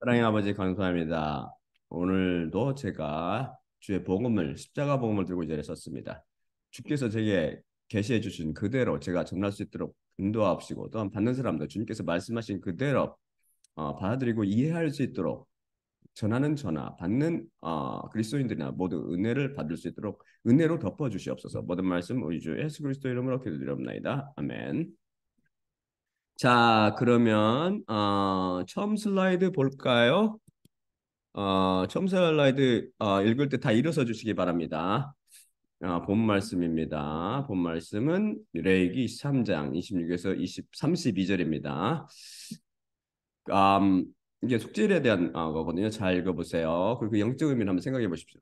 사랑의 아버지 감사합니다. 오늘도 제가 주의 복음을 십자가 복음을 들고 이 자리에 섰습니다. 주께서 제게 계시해 주신 그대로 제가 전할 수 있도록 인도하옵시고 또한 받는 사람도 주님께서 말씀하신 그대로 받아들이고 이해할 수 있도록 전하는 전하 받는 그리스도인들이나 모두 은혜를 받을 수 있도록 은혜로 덮어 주시옵소서. 모든 말씀 우리 주 예수 그리스도 이름으로 기도드립니다. 아멘. 자, 그러면 처음 슬라이드 볼까요? 처음 슬라이드 읽을 때 다 일어서 주시기 바랍니다. 본 말씀입니다. 본 말씀은 레위기 3장 26에서 32절입니다. 음, 이게 속죄일에 대한 거거든요. 잘 읽어보세요. 그리고 영적 의미를 한번 생각해 보십시오.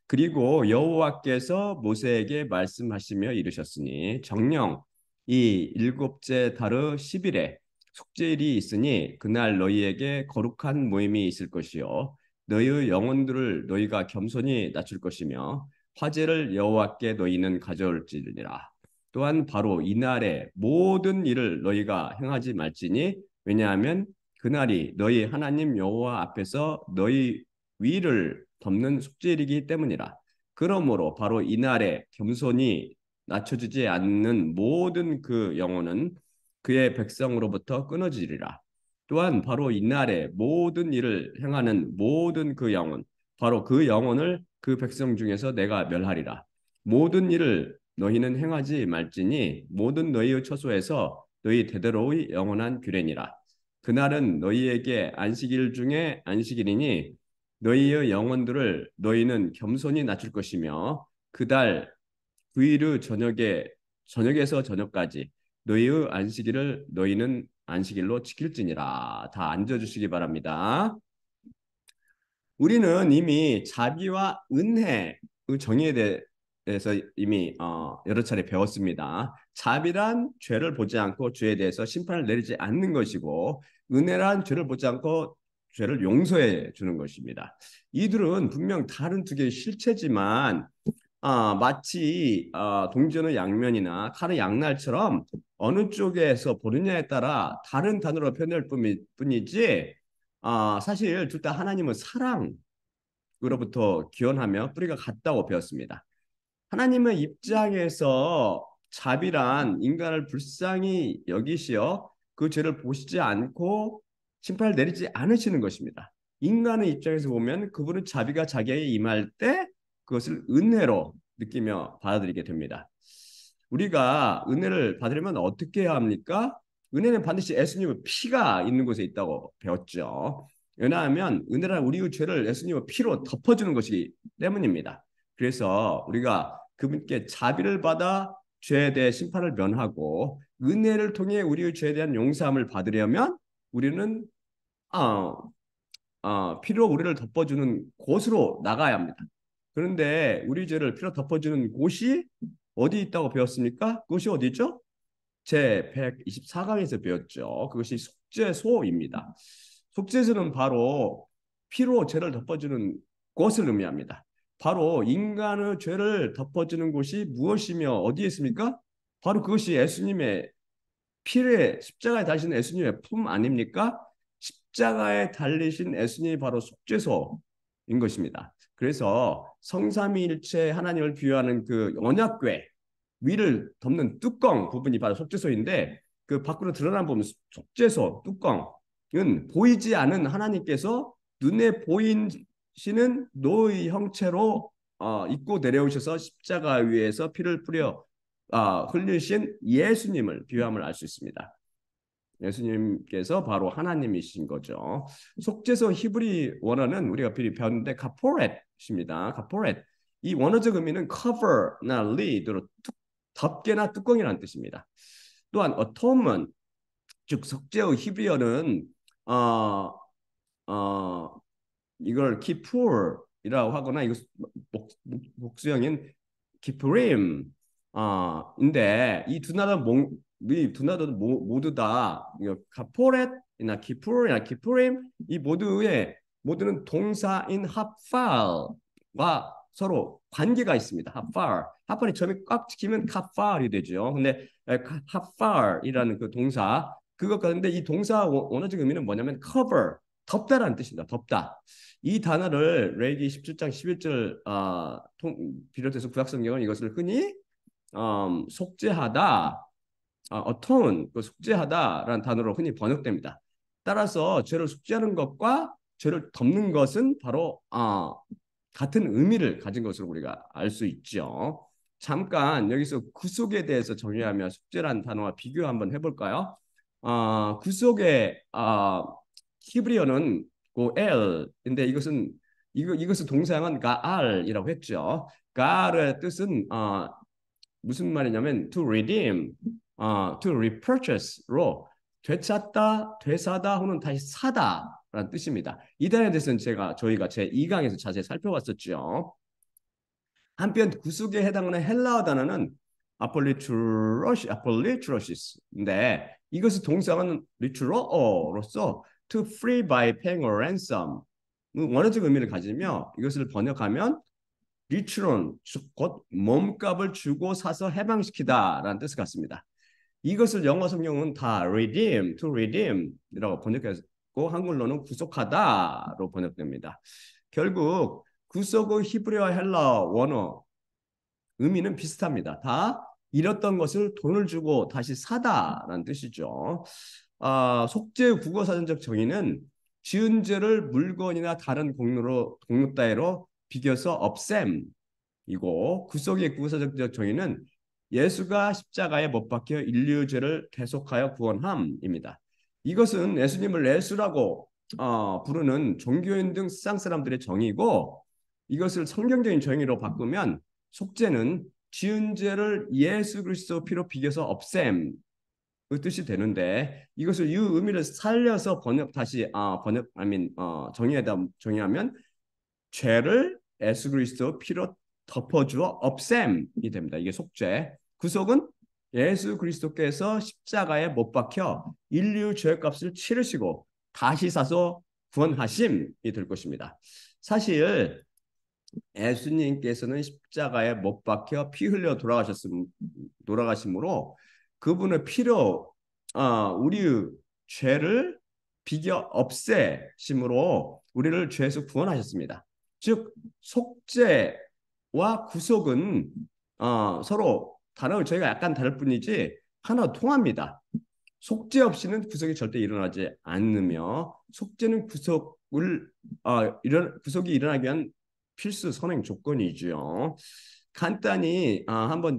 그리고 여호와께서 모세에게 말씀하시며 이르셨으니 정령 이 일곱째 달의 10일에 속죄일이 있으니 그날 너희에게 거룩한 모임이 있을 것이요 너희의 영혼들을 너희가 겸손히 낮출 것이며 화제를 여호와께 너희는 가져올지니라. 또한 바로 이날에 모든 일을 너희가 행하지 말지니 왜냐하면 그날이 너희 하나님 여호와 앞에서 너희 위를 덮는 숙제일이기 때문이라. 그러므로 바로 이날에 겸손히 낮춰지지 않는 모든 그 영혼은 그의 백성으로부터 끊어지리라. 또한 바로 이날에 모든 일을 행하는 모든 그 영혼, 바로 그 영혼을 그 백성 중에서 내가 멸하리라. 모든 일을 너희는 행하지 말지니 모든 너희의 처소에서 너희 대대로의 영원한 규례니라. 그날은 너희에게 안식일 중에 안식일이니 너희의 영혼들을 너희는 겸손히 낮출 것이며 그달 주일의 저녁에서 저녁까지 너희의 안식일을 너희는 안식일로 지킬지니라. 다 앉아주시기 바랍니다. 우리는 이미 자비와 은혜의 정의에 대해서 이미 여러 차례 배웠습니다. 자비란 죄를 보지 않고 죄에 대해서 심판을 내리지 않는 것이고 은혜란 죄를 보지 않고 죄를 용서해 주는 것입니다. 이들은 분명 다른 두 개의 실체지만 마치 동전의 양면이나 칼의 양날처럼 어느 쪽에서 보느냐에 따라 다른 단어로 표현할 뿐이지 사실 둘 다 하나님은 사랑으로부터 기원하며 뿌리가 같다고 배웠습니다. 하나님의 입장에서 자비란 인간을 불쌍히 여기시어 그 죄를 보시지 않고 심판을 내리지 않으시는 것입니다. 인간의 입장에서 보면 그분은 자비가 자기에게 임할 때 그것을 은혜로 느끼며 받아들이게 됩니다. 우리가 은혜를 받으려면 어떻게 해야 합니까? 은혜는 반드시 예수님의 피가 있는 곳에 있다고 배웠죠. 왜냐하면 은혜란 우리의 죄를 예수님의 피로 덮어주는 것이기 때문입니다. 그래서 우리가 그분께 자비를 받아 죄에 대해 심판을 면하고 은혜를 통해 우리의 죄에 대한 용서함을 받으려면 우리는 어, 피로 우리를 덮어주는 곳으로 나가야 합니다. 그런데 우리 죄를 피로 덮어주는 곳이 어디 있다고 배웠습니까? 그것이 어디죠? 제 124강에서 배웠죠. 그것이 속죄소입니다. 속죄소는 바로 피로 죄를 덮어주는 곳을 의미합니다. 바로 인간의 죄를 덮어주는 곳이 무엇이며 어디에 있습니까? 바로 그것이 예수님의 피를 십자가에 달리신 예수님의 품 아닙니까? 십자가에 달리신 예수님이 바로 속죄소인 것입니다. 그래서 성삼위일체 하나님을 비유하는 그 언약궤 위를 덮는 뚜껑 부분이 바로 속죄소인데 그 밖으로 드러난 부분 속죄소 뚜껑은 보이지 않은 하나님께서 눈에 보이시는 노의 형체로 입고 내려오셔서 십자가 위에서 피를 뿌려 흘리신 예수님을 비유함을 알 수 있습니다. 예수님께서 바로 하나님이신 거죠. 속죄소 히브리 원어는 우리가 미리 배웠는데 카포렛입니다. 카포렛. 이 원어적 의미는 cover나 lid로 덮개나 뚜껑이라는 뜻입니다. 또한 atonement, 즉 속죄의 히브리어는 어, 어, 이걸 키풀이라고 하거나 이거 복수형인 키프림 인데 이 두 나라도 모두 다 카포렛이나 키풀이나 키프림 이 모두는 동사인 하팔과 서로 관계가 있습니다. 하팔이 처음에 꽉 찍히면 카팔이 되죠. 근데 하팔이라는 그 동사 그것 같은데 이 동사 원어적 의미는 뭐냐면 cover 덮다라는 뜻입니다. 덮다. 이 단어를 레위기 17장 11절 비롯해서 구약성경은 이것을 흔히 속죄하다, atone, 그 속죄하다라는 단어로 흔히 번역됩니다. 따라서 죄를 속죄하는 것과 죄를 덮는 것은 바로 같은 의미를 가진 것으로 우리가 알 수 있죠. 잠깐 여기서 구속에 대해서 정의하며 속죄라는 단어와 비교 한번 해볼까요? 구속의 히브리어는 고엘인데 이것은 동사형은 가알이라고 했죠. 가알의 뜻은 무슨 말이냐면 to redeem, to repurchase로 되찾다, 되사다 혹은 다시 사다라는 뜻입니다. 이 단어에 대해서는 저희가 제 2강에서 자세히 살펴봤었죠. 한편 구속에 해당하는 헬라어 단어는 아폴리트로시스인데 이것은 동사는 리트로어로서 to free by paying a ransom 원어적 의미를 가지며 이것을 번역하면 리트론 곧 몸값을 주고 사서 해방시키다라는 뜻을 갖습니다. 이것을 영어 성경은 다 redeem, to redeem이라고 번역했고 한글로는 구속하다로 번역됩니다. 결국 구속의 히브리어 헬라어 원어 의미는 비슷합니다. 다 잃었던 것을 돈을 주고 다시 사다라는 뜻이죠. 속죄의 국어사전적 정의는 지은 죄를 물건이나 다른 공로 따위로 비교서 없앰이고 구속의 국어사전적 정의는 예수가 십자가에 못 박혀 인류 죄를 계속하여 구원함입니다. 이것은 예수님을 예수라고 부르는 종교인 등 세상 사람들의 정의고 이것을 성경적인 정의로 바꾸면 속죄는 지은 죄를 예수 그리스도 피로 비겨서 없앰 그 뜻이 되는데 이것을 이 의미를 살려서 정의하면 죄를 예수 그리스도 피로 덮어주어 없앰이 됩니다. 이게 속죄. 구속은 예수 그리스도께서 십자가에 못 박혀 인류 죄값을 치르시고 다시 사서 구원하심이 될 것입니다. 사실 예수님께서는 십자가에 못 박혀 피 흘려 돌아가심으로 그분의 피로 우리의 죄를 비겨 없애심으로 우리를 죄에서 구원하셨습니다. 즉 속죄와 구속은 서로 단어를 저희가 약간 다를 뿐이지 하나 통합니다. 속죄 없이는 구속이 절대 일어나지 않으며 속죄는 구속이 일어나기 위한 필수 선행 조건이죠. 간단히 한번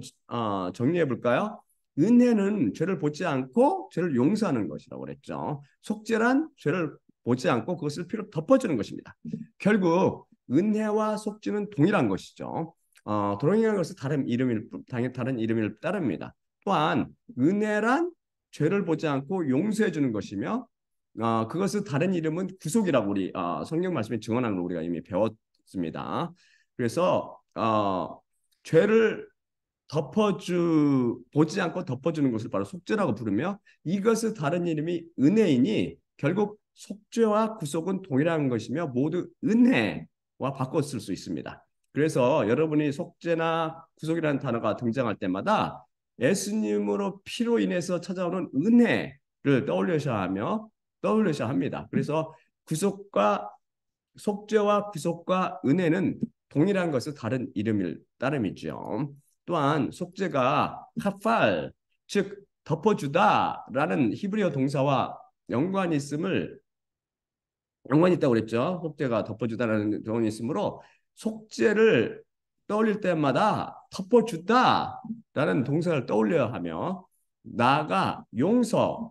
정리해 볼까요? 은혜는 죄를 보지 않고 죄를 용서하는 것이라고 그랬죠. 속죄란 죄를 보지 않고 그것을 피로 덮어주는 것입니다. 결국 은혜와 속죄는 동일한 것이죠. 동일한 것은 다른 이름을 따릅니다. 또한 은혜란 죄를 보지 않고 용서해 주는 것이며 그것은 다른 이름은 구속이라고 우리 성경 말씀에 증언하는 걸 우리가 이미 배웠습니다. 그래서 죄를 보지 않고 덮어주는 것을 바로 속죄라고 부르며 이것은 다른 이름이 은혜이니 결국 속죄와 구속은 동일한 것이며 모두 은혜와 바꿔 쓸 수 있습니다. 그래서 여러분이 속죄나 구속이라는 단어가 등장할 때마다 예수님으로 피로 인해서 찾아오는 은혜를 떠올려셔야 합니다. 그래서 속죄와 구속과 은혜는 동일한 것은 다른 이름일 따름이죠. 또한 속죄가 카팔, 즉 덮어주다라는 히브리어 동사와 연관이 있다고 그랬죠. 속죄가 덮어주다라는 경험이 있으므로 속죄를 떠올릴 때마다 덮어주다라는 동사를 떠올려야 하며 나아가 용서하다라는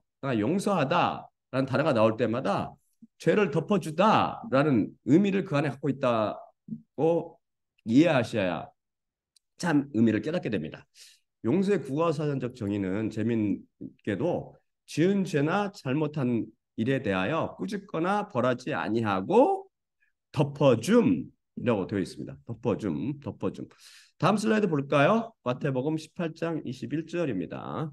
단어가 나올 때마다 죄를 덮어주다라는 의미를 그 안에 갖고 있다고 이해하셔야 참 의미를 깨닫게 됩니다. 용서의 국어사전적 정의는 재미있게도 지은 죄나 잘못한 일에 대하여 꾸짖거나 벌하지 아니하고 덮어줌이라고 되어 있습니다. 덮어줌. 다음 슬라이드 볼까요? 마태복음 18장 21절입니다.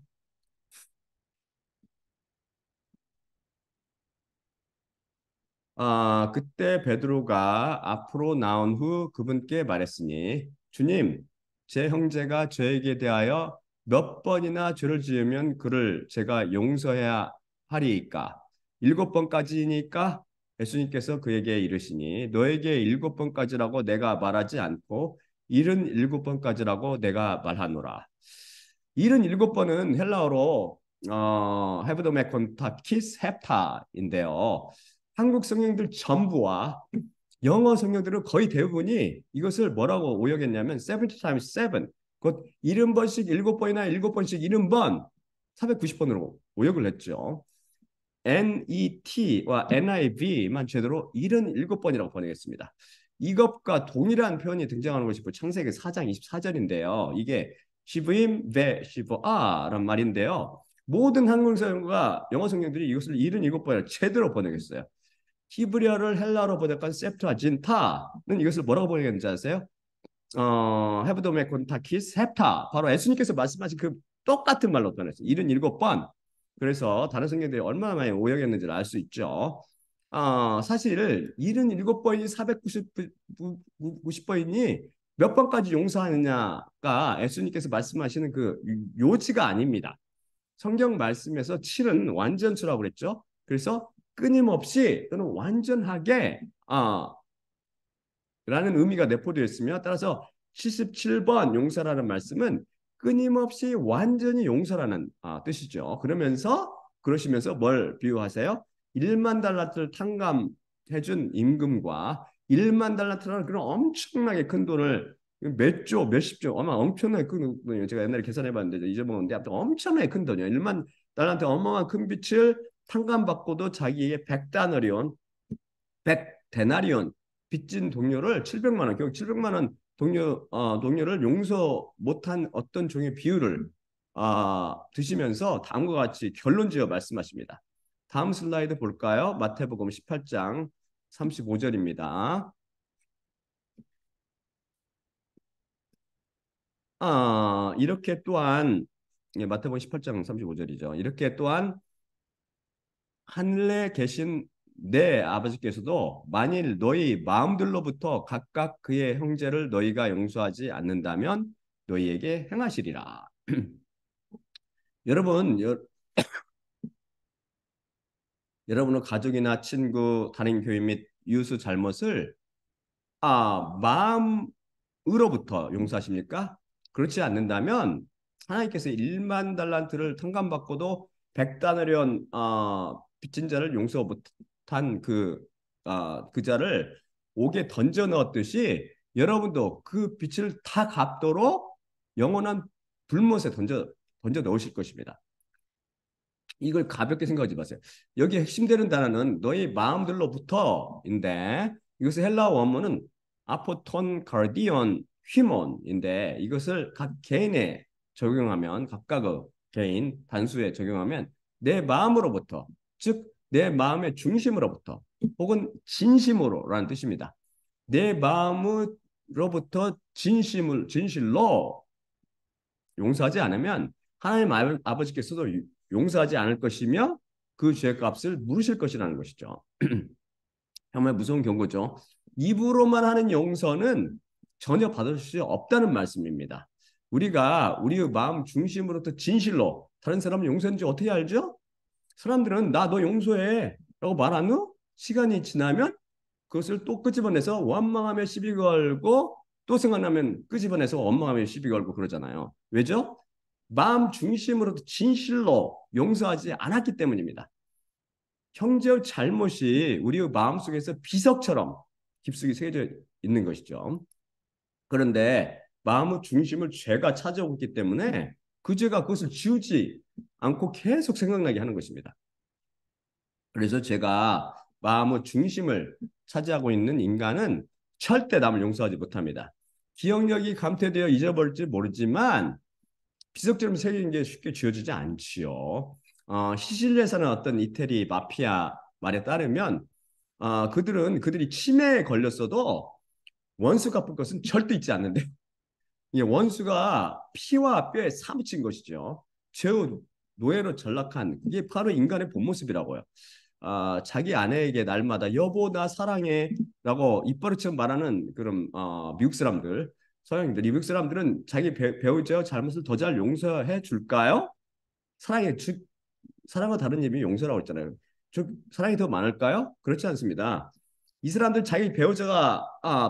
그때 베드로가 앞으로 나온 후 그분께 말했으니 주님, 제 형제가 저에게 대하여 몇 번이나 죄를 지으면 그를 제가 용서해야 하리이까? 7번까지니까? 예수님께서 그에게 이르시니 너에게 7번까지라고 내가 말하지 않고 77번까지라고 내가 말하노라. 77번은 헬라어로 헤브도메콘타 키스 헵타인데요. 한국 성경들 전부와 영어 성경들은 거의 대부분이 이것을 뭐라고 오역했냐면 70 times 7, 곧 70번씩 7번이나 7번씩 70번 490번으로 오역을 했죠. NET와 NIV만 제대로 77번이라고 번역했습니다. 이것과 동일한 표현이 등장하는 것이 창세기 4장 24절인데요. 이게 시브임 베 시브아란 말인데요. 모든 한국 성경과 영어 성경들이 이것을 77번이라 제대로 번역했어요. 히브리어를 헬라어로 번역한 septuaginta는 이것을 뭐라고 번역했는지 아세요? 헤브도메콘타키스 헵타, 바로 예수님께서 말씀하신 그 똑같은 말로 번역했어요. 77번. 그래서 다른 성경들이 얼마나 많이 오역했는지를 알 수 있죠. 사실 77번이 490번이니 몇 번까지 용서하느냐가 예수님께서 말씀하시는 그 요지가 아닙니다. 성경 말씀에서 7은 완전수라고 그랬죠. 그래서 끊임없이 또는 완전하게 라는 의미가 내포되어 있으며, 따라서 77번 용서라는 말씀은 끊임없이 완전히 용서라는 뜻이죠. 그러시면서 뭘 비유하세요? 1만 달란트를 탕감해준 임금과 1만 달란트라는 그런 엄청나게 큰 돈을 몇 십조, 아마 엄청나게 큰 돈이에요. 제가 옛날에 계산해봤는데 잊어먹었는데 아무튼 엄청나게 큰 돈이에요. 1만 달란트 어마어마한 큰 빚을 탕감받고도 자기에게 100다너리온, 100데나리온 빚진 동료를 700만 원, 결국 700만 원 동료를 용서 못한 어떤 종의 비유를 드시면서 다음과 같이 결론지어 말씀하십니다. 다음 슬라이드 볼까요? 마태복음 18장 35절입니다. 이렇게 또한, 예, 마태복음 18장 35절이죠. 이렇게 또한 하늘에 계신 내 아버지께서도 만일 너희 마음들로부터 각각 그의 형제를 너희가 용서하지 않는다면 너희에게 행하시리라. 여러분, 여러분의 가족이나 친구, 다른 교인 및 이웃의 잘못을 마음으로부터 용서하십니까? 그렇지 않는다면 하나님께서 1만 달란트를 탕감받고도 100다나리온 빚진 자를 용서 못한 그 자를 옥에 던져 넣었듯이 여러분도 그 빚을 다 갚도록 영원한 불못에 던져 넣으실 것입니다. 이걸 가볍게 생각하지 마세요. 여기 핵심되는 단어는 너희 마음들로부터인데, 이것의 헬라어 원문은 아포톤 카디온 휘몬인데, 이것을 각 개인에 적용하면, 각각의 개인 단수에 적용하면 내 마음으로부터, 즉 내 마음의 중심으로부터 혹은 진심으로라는 뜻입니다. 내 마음으로부터 진실로 용서하지 않으면 하나님 아버지께서도 용서하지 않을 것이며 그 죄값을 물으실 것이라는 것이죠. 정말 무서운 경고죠. 입으로만 하는 용서는 전혀 받을 수 없다는 말씀입니다. 우리가 우리의 마음 중심으로부터 진실로 다른 사람을 용서하는지 어떻게 알죠? 사람들은 나 너 용서해 라고 말한 후 시간이 지나면 그것을 또 끄집어내서 원망하며 시비 걸고, 또 생각나면 끄집어내서 원망하며 시비 걸고 그러잖아요. 왜죠? 마음 중심으로도 진실로 용서하지 않았기 때문입니다. 형제의 잘못이 우리의 마음속에서 비석처럼 깊숙이 새겨져 있는 것이죠. 그런데 마음의 중심을 죄가 차지하고 있기 때문에 그 죄가 그것을 지우지 않고 계속 생각나게 하는 것입니다. 그래서 제가 마음의 중심을 차지하고 있는 인간은 절대 남을 용서하지 못합니다. 기억력이 감퇴되어 잊어버릴지 모르지만 비석처럼 새긴 게 쉽게 지워지지 않지요. 시실리에 사는 어떤 이태리 마피아 말에 따르면 그들이 치매에 걸렸어도 원수 갚을 것은 절대 잊지 않는데, 이 원수가 피와 뼈에 사무친 것이죠. 최후 노예로 전락한, 이게 바로 인간의 본 모습이라고요. 자기 아내에게 날마다 여보 나 사랑해라고 입버릇처럼 말하는 그런 미국 사람들, 서양인들, 미국 사람들은 자기 배우자의 잘못을 더 잘 용서해 줄까요? 사랑의 다른 의미 용서라고 했잖아요. 사랑이 더 많을까요? 그렇지 않습니다. 이 사람들 자기 배우자가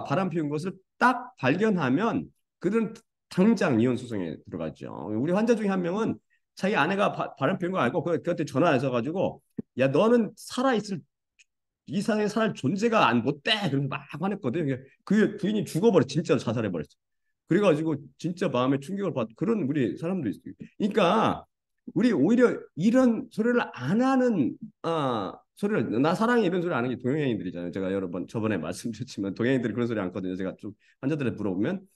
바람 피운 것을 딱 발견하면 그들은 당장 이혼 소송에 들어가죠. 우리 환자 중에 한 명은 자기 아내가 바람 피운 거 알고 그한테 전화해서 가지고 야 너는 살아있을 이 세상에 살 존재가 안 못돼 그러면서 막 화냈거든. 그 부인이 죽어버려 진짜로 자살해버렸어. 그래가지고 진짜 마음에 충격을 받 그런 우리 사람도 있어요. 그러니까 우리 오히려 이런 소리를 안 하는 소리를 나 사랑해 이런 소리 안 하는 게 동양인들이잖아요. 제가 여러 번 저번에 말씀드렸지만 동양인들이 그런 소리 안 하거든요. 제가 좀 환자들한테 물어보면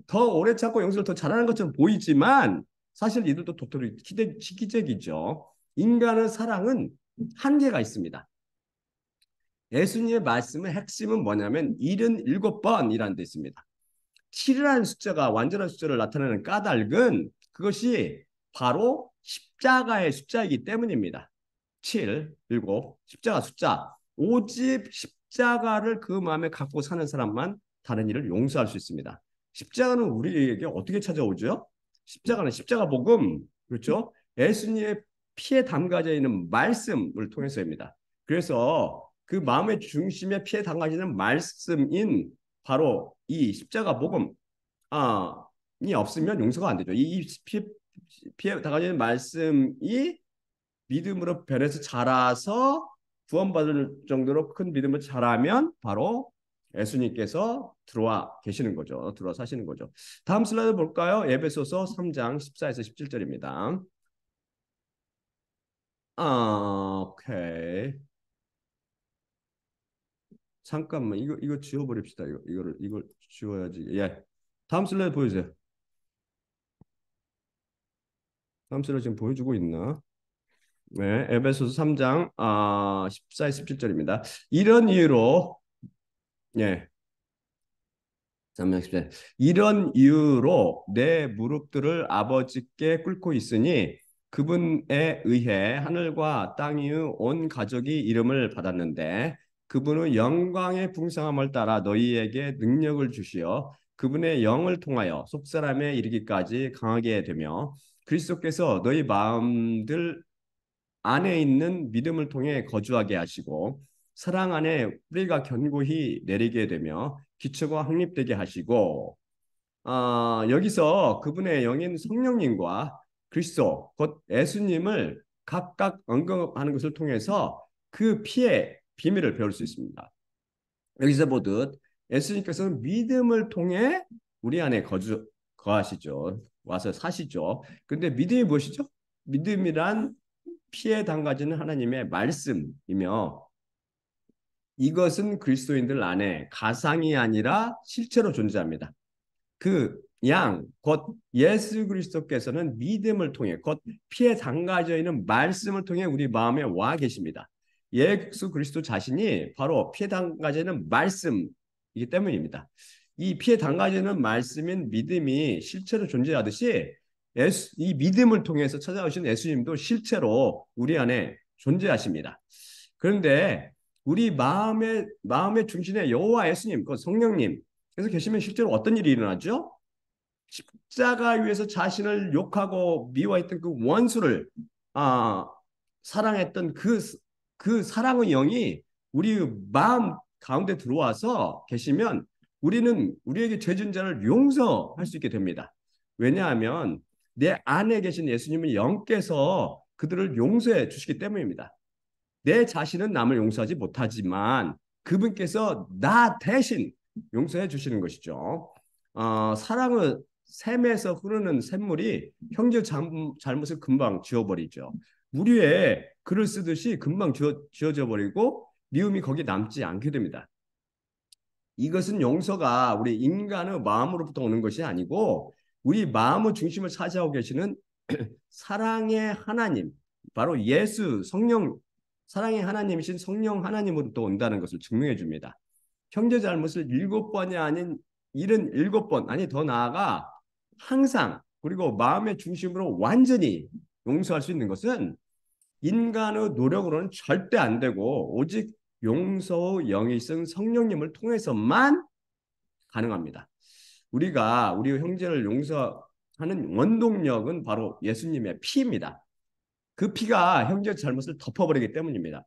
더 오래 참고 용서를 더 잘하는 것처럼 보이지만 사실 이들도 도토리 기적이죠. 인간의 사랑은 한계가 있습니다. 예수님의 말씀의 핵심은 뭐냐면 77번이라는 데 있습니다. 7이라는 숫자가 완전한 숫자를 나타내는 까닭은 그것이 바로 십자가의 숫자이기 때문입니다. 7, 7, 십자가 숫자. 오직 십자가를 그 마음에 갖고 사는 사람만 다른 일을 용서할 수 있습니다. 십자가는 우리에게 어떻게 찾아오죠? 십자가는 십자가 복음, 그렇죠? 예수님의 피에 담가져 있는 말씀을 통해서입니다. 그래서 그 마음의 중심에 피에 담가지는 말씀인 바로 이 십자가 복음 이 없으면 용서가 안 되죠. 이 피에 담가지는 말씀이 믿음으로 변해서 자라서 구원받을 정도로 큰 믿음을 자라면 바로 예수님께서 들어와 계시는 거죠. 들어와 사시는 거죠. 다음 슬라이드 볼까요? 에베소서 3장 14에서 17절입니다. 오케이. 잠깐만 이거 지워버립시다. 이걸 지워야지. 예. 다음 슬라이드 보여주세요. 다음 슬라이드 지금 보여주고 있나? 네, 에베소서 3장 14, 17절입니다. 이런 이유로 예. 3장 17절. 이런 이유로 내 무릎들을 아버지께 꿇고 있으니 그분에 의해 하늘과 땅 이의 온 가족이 이름을 받았는데 그분은 영광의 풍성함을 따라 너희에게 능력을 주시어 그분의 영을 통하여 속사람에 이르기까지 강하게 되며 그리스도께서 너희 마음들 안에 있는 믿음을 통해 거주하게 하시고 사랑 안에 뿌리가 견고히 내리게 되며 기초가 확립되게 하시고 여기서 그분의 영인 성령님과 그리스도 곧 예수님을 각각 언급하는 것을 통해서 그 피의 비밀을 배울 수 있습니다. 여기서 보듯 예수님께서는 믿음을 통해 우리 안에 거하시죠. 와서 사시죠. 근데 믿음이 무엇이죠? 믿음이란 피에 담가지는 하나님의 말씀이며 이것은 그리스도인들 안에 가상이 아니라 실제로 존재합니다. 그 양, 곧 예수 그리스도께서는 믿음을 통해, 곧 피에 담가져 있는 말씀을 통해 우리 마음에 와 계십니다. 예수 그리스도 자신이 바로 피에 담가져 있는 말씀이기 때문입니다. 이 피에 담가져 있는 말씀인 믿음이 실제로 존재하듯이 이 믿음을 통해서 찾아오신 예수님도 실제로 우리 안에 존재하십니다. 그런데 우리 마음의 중심에 여호와 예수님, 그 성령님 그래서 계시면 실제로 어떤 일이 일어나죠? 십자가 위에서 자신을 욕하고 미워했던 그 원수를 아, 사랑했던 그 사랑의 영이 우리 마음 가운데 들어와서 계시면 우리는 우리에게 죄진 자를 용서할 수 있게 됩니다. 왜냐하면 내 안에 계신 예수님은 영께서 그들을 용서해 주시기 때문입니다. 내 자신은 남을 용서하지 못하지만 그분께서 나 대신 용서해 주시는 것이죠. 사랑의 샘에서 흐르는 샘물이 형제 잘못을 금방 지워버리죠. 물 위에 글을 쓰듯이 금방 지워져 버리고 미움이 거기 남지 않게 됩니다. 이것은 용서가 우리 인간의 마음으로부터 오는 것이 아니고 우리 마음의 중심을 차지하고 계시는 사랑의 하나님, 바로 예수 성령 사랑의 하나님이신 성령 하나님으로부터 온다는 것을 증명해 줍니다. 형제 잘못을 7번이 아닌 77번 아니 더 나아가 항상 그리고 마음의 중심으로 완전히 용서할 수 있는 것은 인간의 노력으로는 절대 안 되고 오직 용서의 영이 쓴 성령님을 통해서만 가능합니다. 우리가 우리 형제를 용서하는 원동력은 바로 예수님의 피입니다. 그 피가 형제 잘못을 덮어버리기 때문입니다.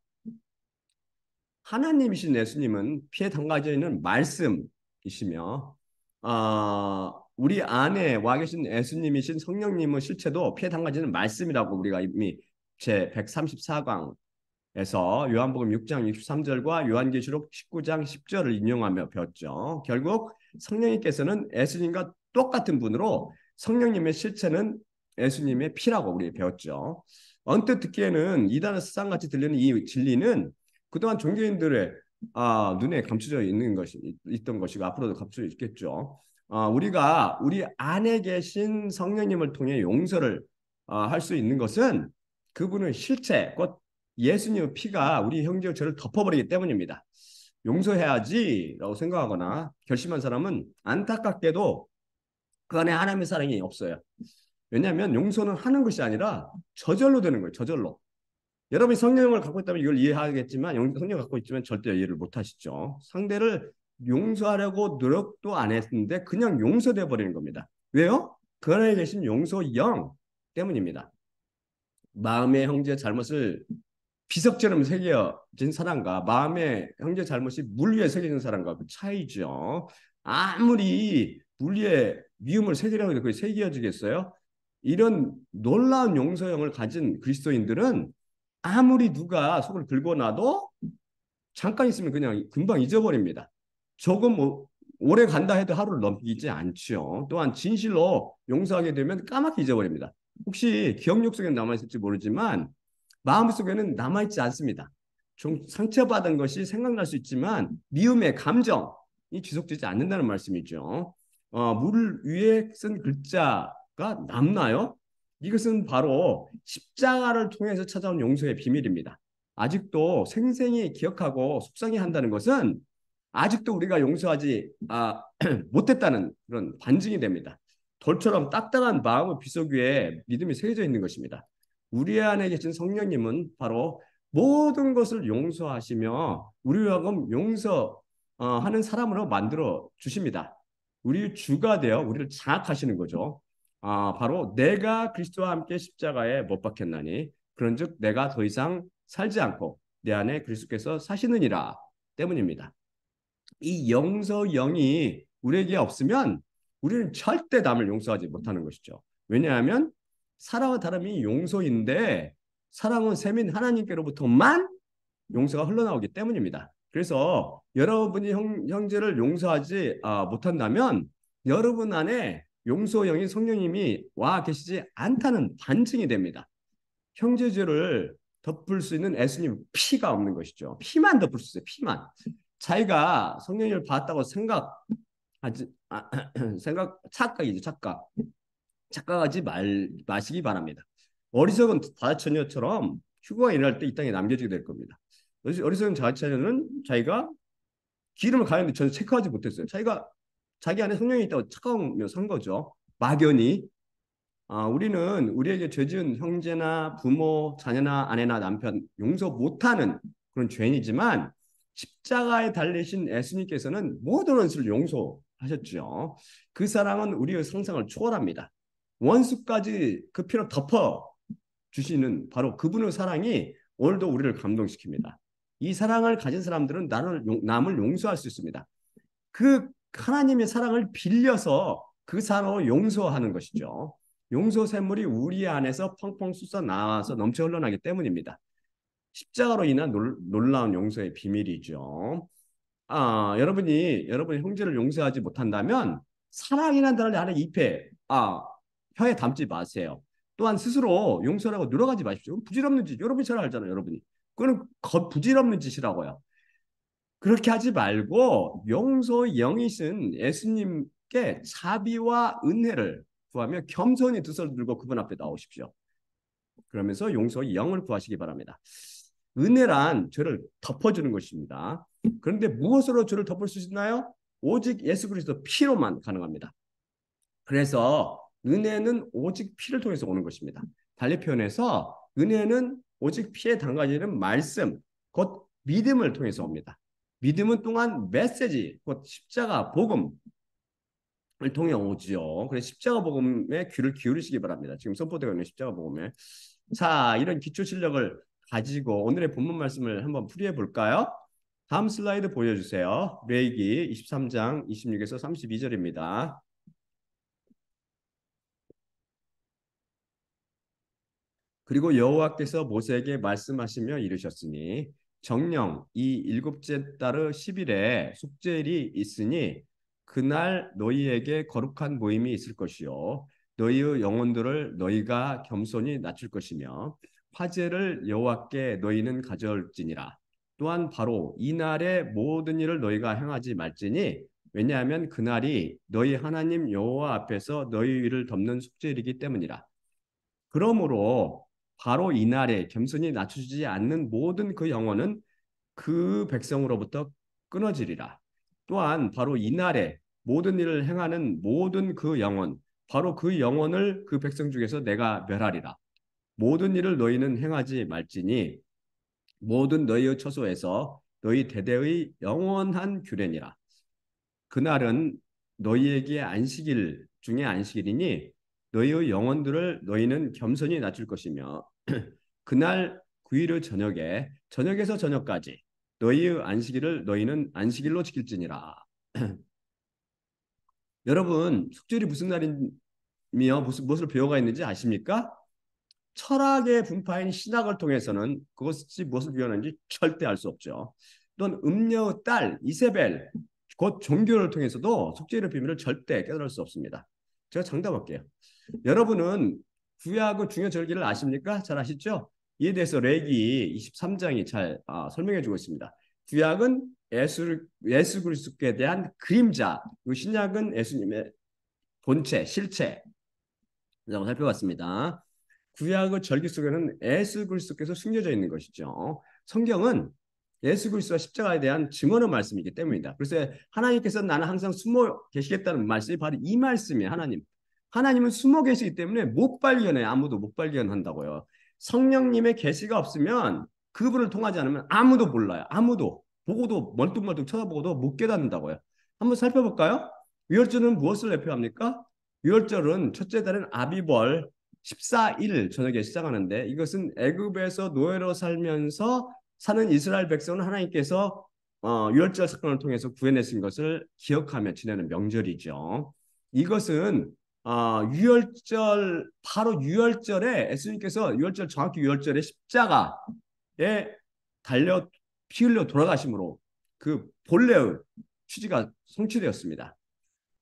하나님이신 예수님은 피에 담가져 있는 말씀이시며 우리 안에 와 계신 예수님이신 성령님의 실체도 피에 담가지는 말씀이라고 우리가 이미 제 134강에서 요한복음 6장 63절과 요한계시록 19장 10절을 인용하며 배웠죠. 결국 성령님께서는 예수님과 똑같은 분으로 성령님의 실체는 예수님의 피라고 우리 배웠죠. 언뜻 듣기에는 이단의 스상같이 들리는 이 진리는 그동안 종교인들의 눈에 감춰져 있는 것이 있던 것이고 앞으로도 감춰져 있겠죠. 우리가 우리 안에 계신 성령님을 통해 용서를 할 수 있는 것은 그분의 실체, 곧 예수님의 피가 우리 형제와 저를 덮어버리기 때문입니다. 용서해야지라고 생각하거나 결심한 사람은 안타깝게도 그 안에 하나님의 사랑이 없어요. 왜냐하면 용서는 하는 것이 아니라 저절로 되는 거예요. 저절로. 여러분이 성령을 갖고 있다면 이걸 이해하겠지만 성령을 갖고 있지만 절대 이해를 못하시죠. 상대를 용서하려고 노력도 안 했는데 그냥 용서돼 버리는 겁니다. 왜요? 그 안에 계신 용서영 때문입니다. 마음의 형제 잘못을 비석처럼 새겨진 사람과 마음의 형제 잘못이 물 위에 새겨진 사람과 그 차이죠. 아무리 물 위에 미움을 새기려고 해도 그게 새겨지겠어요? 이런 놀라운 용서형을 가진 그리스도인들은 아무리 누가 속을 긁어놔도 잠깐 있으면 그냥 금방 잊어버립니다. 조금 오래 간다 해도 하루를 넘기지 않죠. 또한 진실로 용서하게 되면 까맣게 잊어버립니다. 혹시 기억력 속에 남아있을지 모르지만 마음속에는 남아있지 않습니다. 좀 상처받은 것이 생각날 수 있지만 미움의 감정이 지속되지 않는다는 말씀이죠. 물 위에 쓴 글자가 남나요? 이것은 바로 십자가를 통해서 찾아온 용서의 비밀입니다. 아직도 생생히 기억하고 속상해 한다는 것은 아직도 우리가 용서하지 못했다는 그런 반증이 됩니다. 돌처럼 딱딱한 마음의 비석 위에 믿음이 새겨져 있는 것입니다. 우리 안에 계신 성령님은 바로 모든 것을 용서하시며 우리와 하여금 용서하는 사람으로 만들어 주십니다. 우리 주가 되어 우리를 장악하시는 거죠. 바로 내가 그리스도와 함께 십자가에 못 박혔나니 그런즉 내가 더 이상 살지 않고 내 안에 그리스도께서 사시느니라 때문입니다. 이 용서영이 우리에게 없으면 우리는 절대 남을 용서하지 못하는 것이죠. 왜냐하면 사랑과 다름이 용서인데 사랑은 셈인 하나님께로부터만 용서가 흘러나오기 때문입니다. 그래서 여러분이 형제를 용서하지 못한다면 여러분 안에 용서형인 성령님이 와 계시지 않다는 반증이 됩니다. 형제죄를 덮을 수 있는 예수님 피가 없는 것이죠. 피만 덮을 수 있어요. 피만. 자기가 성령님을 받았다고 착각이죠. 착각하지 마시기 바랍니다. 어리석은 다자처녀처럼 휴거가 일어날 때 이 땅에 남겨지게 될 겁니다. 어리석은 다자처녀는 자기가 기름을 가했는데 전혀 체크하지 못했어요. 자기 안에 성령이 있다고 착각하며 산 거죠. 막연히. 우리는 우리에게 죄 지은 형제나 부모, 자녀나 아내나 남편 용서 못하는 그런 죄인이지만 십자가에 달리신 예수님께서는 모든 원수를 용서하셨죠. 그 사랑은 우리의 상상을 초월합니다. 원수까지 그 피로 덮어 주시는 바로 그분의 사랑이 오늘도 우리를 감동시킵니다. 이 사랑을 가진 사람들은 남을 용서할 수 있습니다. 그 하나님의 사랑을 빌려서 그 사랑을 용서하는 것이죠. 용서 샘물이 우리 안에서 펑펑 쏟아 나와서 넘쳐 흘러나기 때문입니다. 십자가로 인한 놀라운 용서의 비밀이죠. 여러분이 형제를 용서하지 못한다면 사랑이라는 단어를 안에 입에 혀에 담지 마세요. 또한 스스로 용서라고 늘어가지 마십시오. 부질없는 짓 여러분이 잘 알잖아요. 여러분이 그거는 부질없는 짓이라고요. 그렇게 하지 말고 용서의 영이신 예수님께 자비와 은혜를 구하며 겸손히 두 손을 들고 그분 앞에 나오십시오. 그러면서 용서의 영을 구하시기 바랍니다. 은혜란 죄를 덮어주는 것입니다. 그런데 무엇으로 죄를 덮을 수 있나요? 오직 예수 그리스도 피로만 가능합니다. 그래서 은혜는 오직 피를 통해서 오는 것입니다. 달리 표현해서 은혜는 오직 피에 담가지는 말씀, 곧 믿음을 통해서 옵니다. 믿음은 또한 메시지, 곧 십자가 복음을 통해 오지요. 그래서 십자가 복음에 귀를 기울이시기 바랍니다. 지금 선포되고 있는 십자가 복음에. 자, 이런 기초 실력을 가지고 오늘의 본문 말씀을 한번 풀이해 볼까요? 다음 슬라이드 보여주세요. 레위기 23장 26에서 32절입니다. 그리고 여호와께서 모세에게 말씀하시며 이르셨으니 정령 이 일곱째 달의 10일에 숙제일이 있으니 그날 너희에게 거룩한 모임이 있을 것이요 너희의 영혼들을 너희가 겸손히 낮출 것이며 화제를 여호와께 너희는 가져올지니라. 또한 바로 이날의 모든 일을 너희가 행하지 말지니 왜냐하면 그날이 너희 하나님 여호와 앞에서 너희 위를 덮는 숙제일이기 때문이라. 그러므로 바로 이날에 겸손히 낮추지 않는 모든 그 영혼은 그 백성으로부터 끊어지리라. 또한 바로 이날에 모든 일을 행하는 모든 그 영혼, 바로 그 영혼을 그 백성 중에서 내가 멸하리라. 모든 일을 너희는 행하지 말지니 모든 너희의 처소에서 너희 대대의 영원한 규례니라. 그날은 너희에게 안식일 중에 안식일이니 너희의 영혼들을 너희는 겸손히 낮출 것이며 그날 9일의 저녁에서 저녁까지 너희의 안식일을 너희는 안식일로 지킬지니라. 여러분 숙제일이 무슨 날이며 무엇을 배워가 있는지 아십니까? 철학의 분파인 신학을 통해서는 그것이 무엇을 비유하는지 절대 알 수 없죠. 또는 음녀의 딸 이세벨 곧 종교를 통해서도 속죄의 비밀을 절대 깨달을 수 없습니다. 제가 장담할게요. 여러분은 구약의 중요 절기를 아십니까? 잘 아시죠? 이에 대해서 레기 23장이 잘 설명해 주고 있습니다. 구약은 예수 그리스도에 대한 그림자, 신약은 예수님의 본체, 실체라고 살펴봤습니다. 구약의 절기 속에는 예수 그리스도께서 숨겨져 있는 것이죠. 성경은 예수 그리스도와 십자가에 대한 증언의 말씀이기 때문입니다. 그래서 하나님께서 나는 항상 숨어 계시겠다는 말씀이 바로 이 말씀이에요. 하나님은 숨어 계시기 때문에 못 발견해. 아무도 못 발견한다고요. 성령님의 계시가 없으면 그분을 통하지 않으면 아무도 몰라요. 아무도 보고도 멀뚱멀뚱 쳐다보고도 못 깨닫는다고요. 한번 살펴볼까요? 유월절은 무엇을 대표합니까? 유월절은 첫째 달은 아비벌 14일 저녁에 시작하는데 이것은 애굽에서 노예로 살면서 사는 이스라엘 백성은 하나님께서 유월절 사건을 통해서 구해내신 것을 기억하며 지내는 명절이죠. 이것은 유월절 바로 유월절에 예수님께서 유월절 정확히 유월절에 십자가에 달려 피 흘려 돌아가심으로 그 본래의 취지가 성취되었습니다.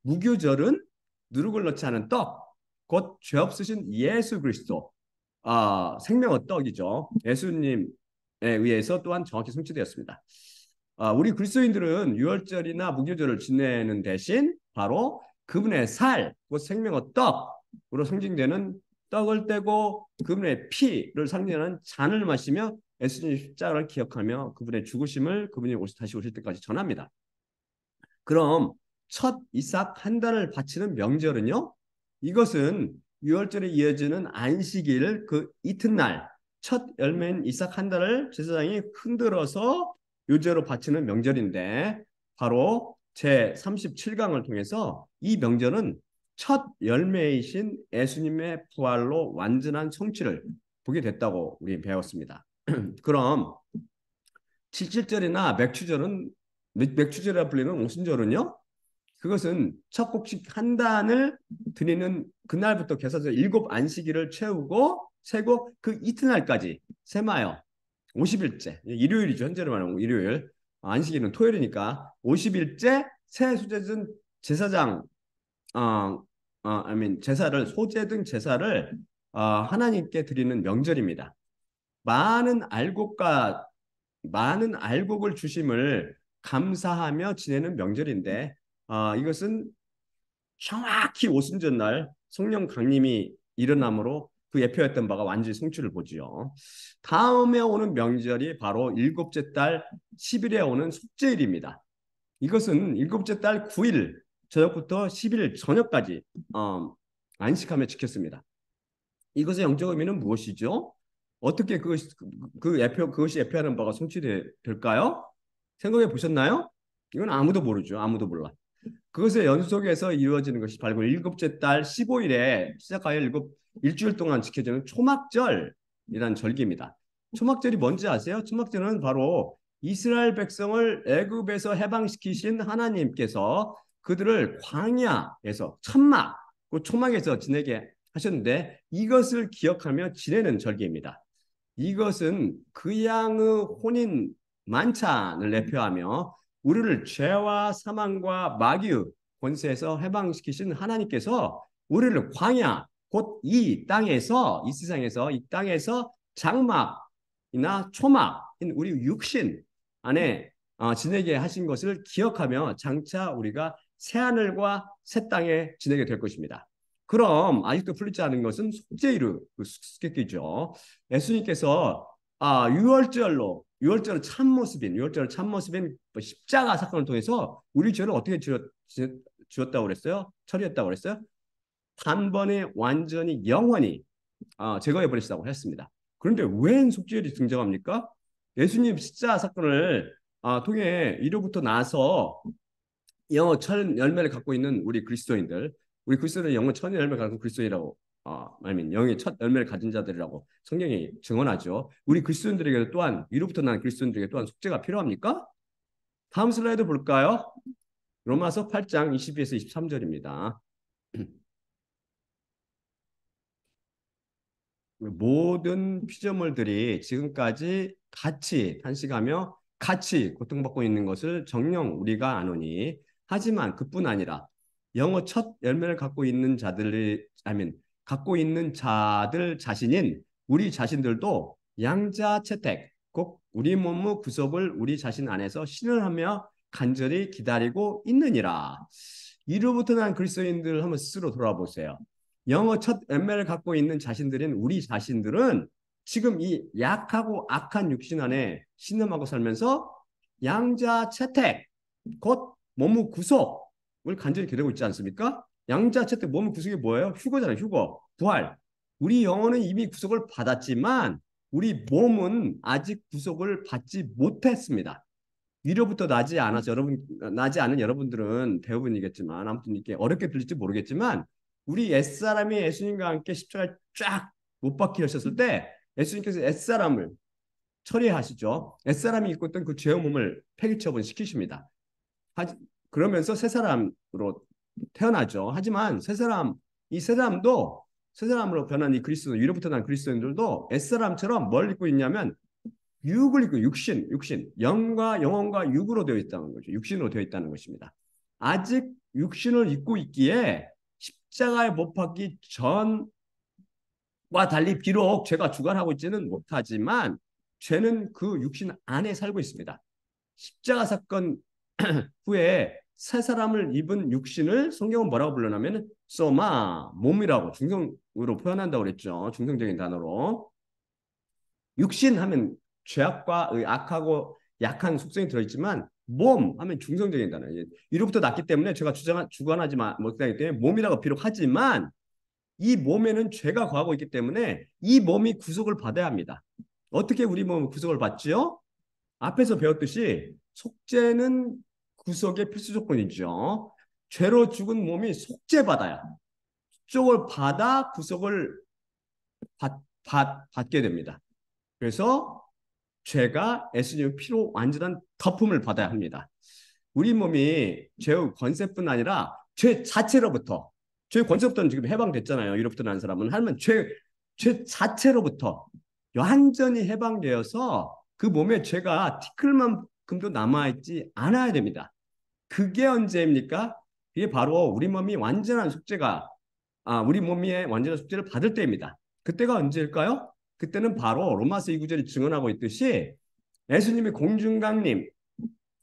무교절은 누룩을 넣지 않은 떡, 곧 죄 없으신 예수 그리스도, 생명의 떡이죠. 예수님에 의해서 또한 정확히 성취되었습니다. 우리 그리스도인들은 유월절이나 무교절을 지내는 대신 바로 그분의 살, 곧 생명의 떡으로 상징되는 떡을 떼고 그분의 피를 상징하는 잔을 마시며 예수님의 십자가를 기억하며 그분의 죽으심을 그분이 다시 오실 때까지 전합니다. 그럼 첫 이삭 한 달을 바치는 명절은요? 이것은 유월절에 이어지는 안식일 그 이튿날 첫 열매인 이삭 한 달을 제사장이 흔들어서 유죄로 바치는 명절인데 바로 제 37강을 통해서 이 명절은 첫 열매이신 예수님의 부활로 완전한 성취를 보게 됐다고 우리 배웠습니다. 그럼 칠칠절이나 맥추절이라 불리는 오순절은요? 그것은 첫 곡식 한 단을 드리는 그날부터 계산해서 일곱 안식일을 채우고 세고 그 이튿날까지 세마여 50일째 일요일이죠. 현재로 말하면 일요일 안식일은 토요일이니까 50일째 새 소재든 제사장 제사를 소재 등 제사를 하나님께 드리는 명절입니다. 많은 알곡을 주심을 감사하며 지내는 명절인데 이것은 정확히 오순절 날 성령 강림이 일어남으로 그 예표했던 바가 완전히 성취를 보지요. 다음에 오는 명절이 바로 일곱째 달 10일에 오는 속죄일입니다. 이것은 일곱째 달 9일 저녁부터 10일 저녁까지 안식하며 지켰습니다. 이것의 영적 의미는 무엇이죠? 어떻게 그것이 예표하는 바가 성취될까요? 생각해 보셨나요? 이건 아무도 모르죠. 아무도 몰라. 그것의 연속에서 이루어지는 것이 바로 일곱째 달 15일에 시작하여 일주일 동안 지켜지는 초막절이라는 절기입니다. 초막절이 뭔지 아세요? 초막절은 바로 이스라엘 백성을 애굽에서 해방시키신 하나님께서 그들을 광야에서 천막, 그 초막에서 지내게 하셨는데 이것을 기억하며 지내는 절기입니다. 이것은 그 양의 혼인 만찬을 내표하며 우리를 죄와 사망과 마귀의 권세에서 해방시키신 하나님께서 우리를 광야, 곧 이 땅에서, 이 세상에서, 이 땅에서 장막이나 초막인 우리 육신 안에 지내게 하신 것을 기억하며 장차 우리가 새하늘과 새 땅에 지내게 될 것입니다. 그럼 아직도 풀리지 않은 것은 속죄일의 수수께끼죠. 예수님께서 유월절 참모습인 십자가 사건을 통해서 우리 죄를 어떻게 지었다고 그랬어요? 처리했다고 그랬어요? 단번에 완전히 영원히 제거해 버리시다고 했습니다. 그런데 웬 속죄일이 등장합니까? 예수님 십자가 사건을 통해 이로부터 나서 영어 천 열매를 갖고 있는 우리 그리스도인들 영어 천 열매를 갖고 그리스도인이라고 영의 첫 열매를 가진 자들이라고 성경이 증언하죠. 우리 그리스도인들에게 또한 위로부터 난 그리스도인들에게 또한 속죄가 필요합니까? 다음 슬라이드 볼까요? 로마서 8장 22에서 23절입니다. 모든 피조물들이 지금까지 같이 탄식하며 같이 고통받고 있는 것을 정녕 우리가 아노니 하지만 그뿐 아니라 영어 첫 열매를 갖고 있는 자들 자신인 우리 자신들도 양자 채택 곧 우리 몸의 구속을 우리 자신 안에서 신을 하며 간절히 기다리고 있느니라. 이로부터 난 그리스도인들 한번 스스로 돌아보세요. 영어 첫 열매를 갖고 있는 자신들인 우리 자신들은 지금 이 약하고 악한 육신 안에 신음하고 살면서 양자 채택, 곧 몸의 구속을 간절히 기다리고 있지 않습니까? 양자 채택 몸의 구속이 뭐예요? 휴거잖아요. 휴거, 부활. 우리 영혼은 이미 구속을 받았지만 우리 몸은 아직 구속을 받지 못했습니다. 위로부터 나지 않은 여러분들은 대부분이겠지만 아무튼 이게 어렵게 들릴지 모르겠지만 우리 옛사람이 예수님과 함께 십자가를 쫙 못 박히셨을 때 예수님께서 옛사람을 처리하시죠. 옛사람이 입고 있던 그 죄의 몸을 폐기처분 시키십니다. 그러면서 새 사람으로 태어나죠. 하지만 새 사람도 새 사람으로 변한 이 그리스도 위로부터 난 그리스도인들도 옛사람처럼 뭘 입고 있냐면 육을 입고 육신, 영혼과 육으로 되어 있다는 거죠. 육신으로 되어 있다는 것입니다. 아직 육신을 입고 있기에 십자가에 못 박기 전과 달리 비록 죄가 주관하고 있지는 못하지만 죄는 그 육신 안에 살고 있습니다. 십자가 사건 후에 새 사람을 입은 육신을 성경은 뭐라고 불러냐면 소마, 몸이라고 중성으로 표현한다고 그랬죠. 중성적인 단어로. 육신 하면 죄악과 악하고 약한 속성이 들어있지만 몸 하면 중성적인 단어. 이로부터 났기 때문에 제가 주관하지 못하기 때문에 몸이라고 비록 하지만 이 몸에는 죄가 거하고 있기 때문에 이 몸이 구속을 받아야 합니다. 어떻게 우리 몸은 구속을 받지요? 앞에서 배웠듯이 속죄는 구속의 필수 조건이죠. 죄로 죽은 몸이 속죄받아야 속죄를 받아 구속을 받게 됩니다. 그래서 죄가 예수님의 피로 완전한 덮음을 받아야 합니다. 우리 몸이 죄의 권세뿐 아니라 죄 권세부터는 지금 해방됐잖아요. 이로부터 난 사람은 하면 죄 자체로부터 완전히 해방되어서 그 몸에 죄가 티끌만큼도 남아있지 않아야 됩니다. 그게 언제입니까? 그게 바로 우리 몸이 완전한 속죄를 받을 때입니다. 그때가 언제일까요? 그때는 바로 로마서 2구절이 증언하고 있듯이 예수님의 공중강림,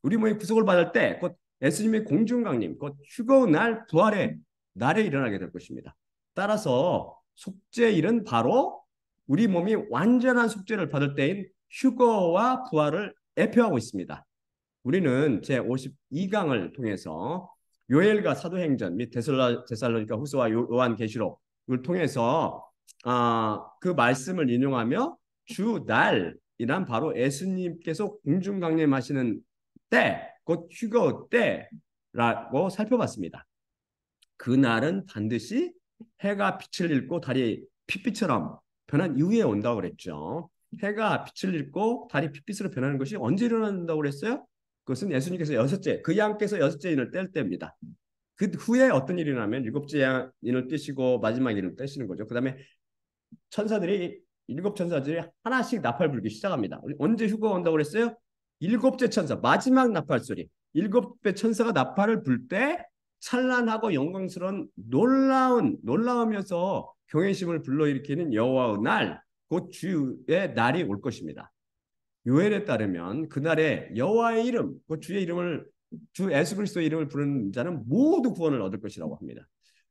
우리 몸이 구속을 받을 때 곧 예수님의 공중강림, 곧 휴거 날 부활의 날에 일어나게 될 것입니다. 따라서 속죄일은 바로 우리 몸이 완전한 속죄를 받을 때인 휴거와 부활을 예표하고 있습니다. 우리는 제52강을 통해서 요엘과 사도행전 및 데살로니가 후서와 요한계시록을 통해서 그 말씀을 인용하며 주날이란 바로 예수님께서 공중강림하시는 때, 곧 휴거 때라고 살펴봤습니다. 그날은 반드시 해가 빛을 잃고 달이 핏빛처럼 변한 이후에 온다고 그랬죠. 해가 빛을 잃고 달이 핏빛으로 변하는 것이 언제 일어난다고 그랬어요? 그것은 예수님께서 여섯째, 그 양께서 여섯째 인을 뗄 때입니다. 그 후에 어떤 일이 일어나면 일곱째 인을 떼시고 마지막 인을 떼시는 거죠. 그 다음에 천사들이 일곱 천사들이 하나씩 나팔 불기 시작합니다. 언제 휴거가 온다고 그랬어요? 일곱째 천사 마지막 나팔 소리. 일곱째 천사가 나팔을 불 때 찬란하고 영광스러운 놀라우면서 경외심을 불러일으키는 여호와의 날, 곧 주의 날이 올 것입니다. 요엘에 따르면 그날에 여호와의 이름, 곧 주의 이름을 주 예수 그리스도의 이름을 부르는 자는 모두 구원을 얻을 것이라고 합니다.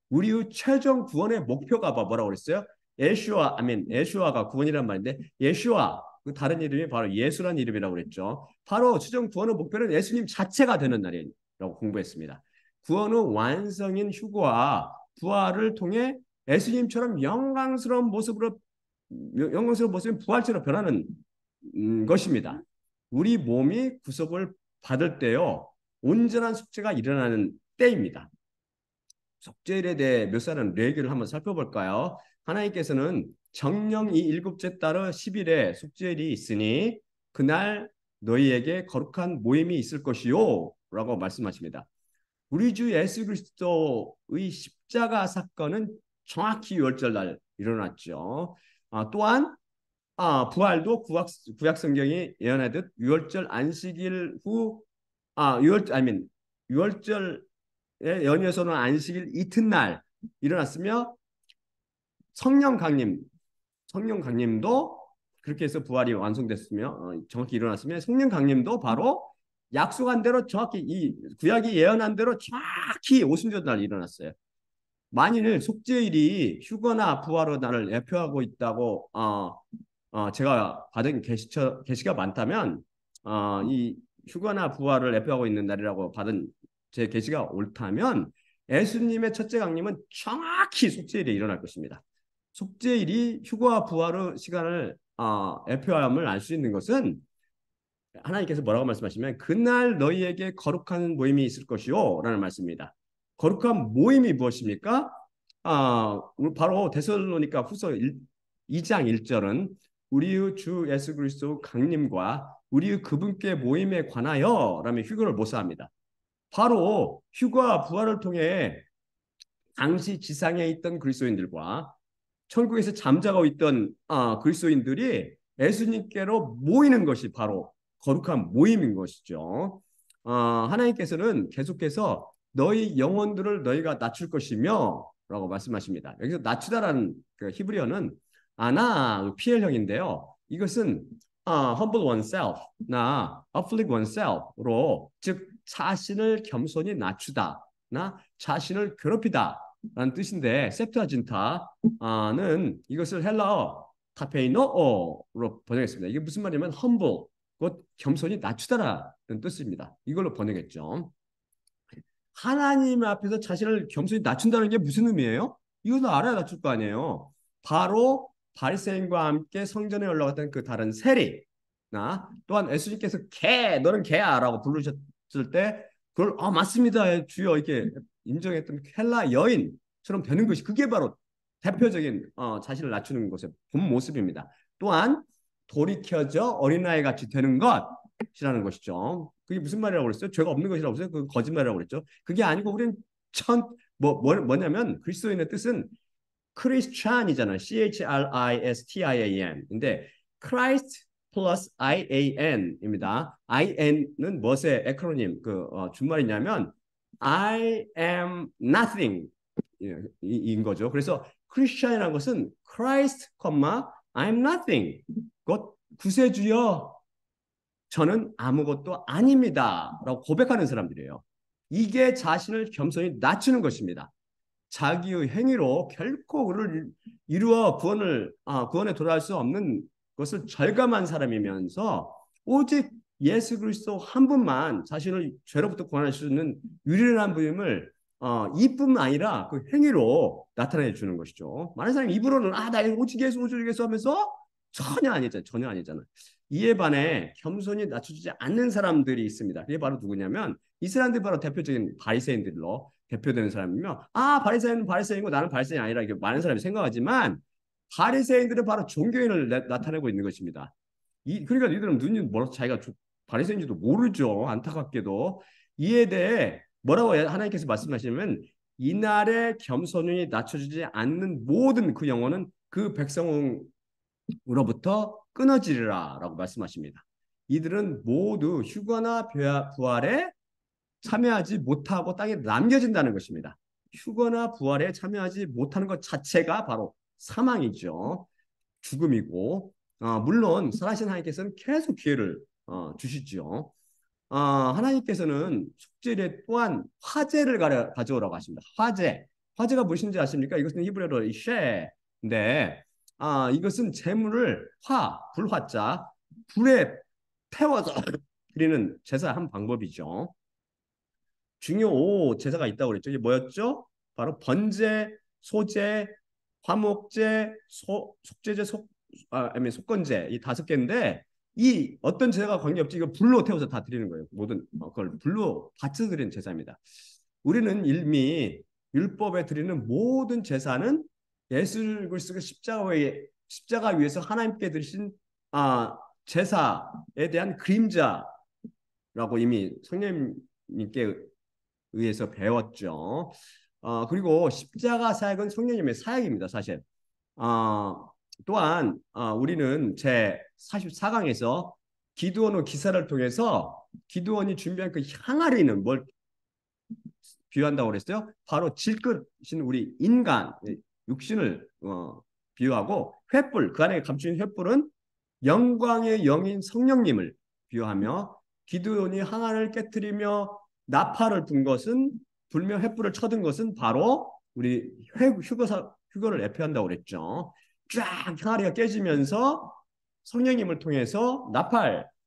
우리의 최종 구원의 목표가 뭐라고 그랬어요? 예슈아, 아멘. 예슈아가 구원이란 말인데 예슈아 그 다른 이름이 바로 예수란 이름이라고 그랬죠. 바로 최종 구원의 목표는 예수님 자체가 되는 날이라고 공부했습니다. 구원의 완성인 휴거와 부활을 통해 예수님처럼 영광스러운 모습으로 부활체로 변하는 것입니다. 우리 몸이 구속을 받을 때요. 온전한 속죄가 일어나는 때입니다. 속죄일에 대해 묘사하는 레기를 한번 살펴볼까요? 하나님께서는 정령 이 일곱째 달의 10일에 속죄일이 있으니 그날 너희에게 거룩한 모임이 있을 것이요 라고 말씀하십니다. 우리 주 예수 그리스도의 십자가 사건은 정확히 유월절 날 일어났죠. 또한 부활도 구약 성경이 예언하듯 유월절 안식일 후 유월절에 연이어서는 안식일 이튿날 일어났으며 성령 강림 성령 강림도 그렇게 해서 부활이 완성됐으며 정확히 일어났으며 성령 강림도 바로 약속한 대로 정확히 이 구약이 예언한 대로 정확히 오순절 날 일어났어요. 만일 속죄일이 휴거나 부활의 날을 예표하고 있다고 제가 받은 계시가 많다면 이 휴거나 부활을 예표하고 있는 날이라고 받은 제 계시가 옳다면 예수님의 첫째 강림은 정확히 속죄일에 일어날 것입니다. 속죄일이 휴거와 부활의 시간을 예표함을 알 수 있는 것은 하나님께서 뭐라고 말씀하시면 그날 너희에게 거룩한 모임이 있을 것이요 라는 말씀입니다. 거룩한 모임이 무엇입니까? 바로 데살로니가 후서 2장 1절은 우리의 주 예수 그리스도 강림과 우리의 그분께 모임에 관하여 라며 휴거를 모사합니다. 바로 휴거와 부활을 통해 당시 지상에 있던 그리스도인들과 천국에서 잠자고 있던 그리스도인들이 예수님께로 모이는 것이 바로 거룩한 모임인 것이죠. 하나님께서는 계속해서 너희 영혼들을 너희가 낮출 것이며 라고 말씀하십니다. 여기서 낮추다라는 그 히브리어는 아나 PL형인데요. 이것은 humble oneself 나 afflict oneself로 즉 자신을 겸손히 낮추다 나 자신을 괴롭히다 라는 뜻인데 septuaginta는 이것을 헬라어 타페이노어로 번역했습니다. 이게 무슨 말이냐면 humble 곧 겸손히 낮추다라는 뜻입니다. 이걸로 번역했죠. 하나님 앞에서 자신을 겸손히 낮춘다는 게 무슨 의미예요? 이것도 알아야 낮출 거 아니에요. 바로 바리새인과 함께 성전에 올라갔던 그 다른 세리나 또한 예수님께서 너는 개야라고 부르셨을 때 그걸 맞습니다 주여 이렇게 인정했던 헬라 여인처럼 되는 것이 그게 바로 대표적인 자신을 낮추는 것의 본 모습입니다. 또한 돌이켜져 어린아이 같이 되는 것이라는 것이죠. 그게 무슨 말이라고 그랬어요? 죄가 없는 것이라고 했어요? 그 거짓말이라고 그랬죠. 그게 아니고 우리는 뭐냐면 그리스도인의 뜻은 크리스찬이잖아요. CHRISTIAN. 근데 Christ plus IAN입니다. IN은 무엇의 에크로님 준말이냐면 I am nothing 인 거죠. 그래서 크리스찬이라는 것은 Christ, I'm nothing. 곧 구세주여 저는 아무것도 아닙니다. 라고 고백하는 사람들이에요. 이게 자신을 겸손히 낮추는 것입니다. 자기의 행위로 결코 그를 이루어 구원에 도달할 수 없는 것을 절감한 사람이면서 오직 예수 그리스도 한 분만 자신을 죄로부터 구원할 수 있는 유일한 분임을 이뿐만 아니라 그 행위로 나타내 주는 것이죠. 많은 사람이 입으로는 나 오직 예수 하면서 전혀 아니잖아. 이에 반해 겸손히 낮춰주지 않는 사람들이 있습니다. 그게 바로 누구냐면 이 사람들이 바로 대표적인 바리새인들로 대표되는 사람이며 바리새인은 바리새인이고 나는 바리새인이 아니라 이렇게 많은 사람이 생각하지만 바리새인들은 바로 종교인을 나타내고 있는 것입니다. 그러니까 이들은 눈이 멀어서 자기가 바리새인지도 모르죠. 안타깝게도. 이에 대해 뭐라고 하나님께서 말씀하시면 이날에 겸손히 낮춰주지 않는 모든 그 영혼은 그 백성으로부터 끊어지리라라고 말씀하십니다. 이들은 모두 휴거나 부활에 참여하지 못하고 땅에 남겨진다는 것입니다. 휴거나 부활에 참여하지 못하는 것 자체가 바로 사망이죠. 죽음이고 물론 살아신 하나님께서는 계속 기회를 주시죠. 하나님께서는 속죄일에 또한 화제를 가져오라고 하십니다. 화제가 무엇인지 아십니까? 이것은 히브리어로 쉐인데 이것은 재물을 불화자 불에 태워서 드리는 제사 한 방법이죠. 중요 제사가 있다고 그랬죠. 이게 뭐였죠? 바로 번제, 소제, 화목제, 속제제, 속건제 이 5개인데 이 어떤 제사가 관계없이 이거 불로 태워서 다 드리는 거예요. 모든 그걸 불로 바쳐 드리는 제사입니다. 우리는 이미 율법에 드리는 모든 제사는 예수 그리스도가 십자가 위에서 하나님께 드리신 제사에 대한 그림자라고 이미 성령님께 의해서 배웠죠. 그리고 십자가 사역은 성령님의 사역입니다, 사실. 또한 우리는 제 44강에서 기드온의 기사를 통해서 기드온이 준비한 그 항아리는 뭘 비유한다고 그랬어요? 바로 질끝인 우리 인간, 육신을 비유하고 횃불, 그 안에 감추인 횃불은 영광의 영인 성령님을 비유하며 기드온이 항아리를 깨뜨리며 나팔을 불며 횃불을 쳐든 것은 바로 우리 휴거를 예표한다고 그랬죠. 쫙 항아리가 깨지면서 성령님을 통해서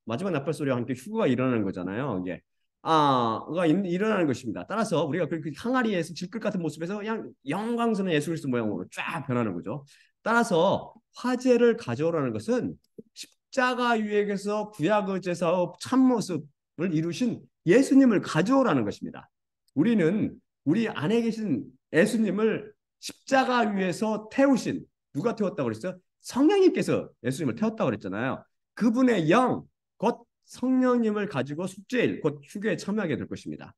마지막 나팔 소리와 함께 휴거가 일어나는 거잖아요. 이게 일어나는 것입니다. 따라서 우리가 그 항아리에서 질끝 같은 모습에서 그냥 영광스러운 예수 그리스도 모양으로 쫙 변하는 거죠. 따라서 화제를 가져오라는 것은 십자가 위에서 구약의 제사의 참모습을 이루신 예수님을 가져오라는 것입니다. 우리는 우리 안에 계신 예수님을 십자가 위에서 태우신 누가 태웠다고 그랬어요? 성령님께서 예수님을 태웠다고 그랬잖아요. 그분의 영, 곧 성령님을 가지고 속죄일, 곧 휴거에 참여하게 될 것입니다.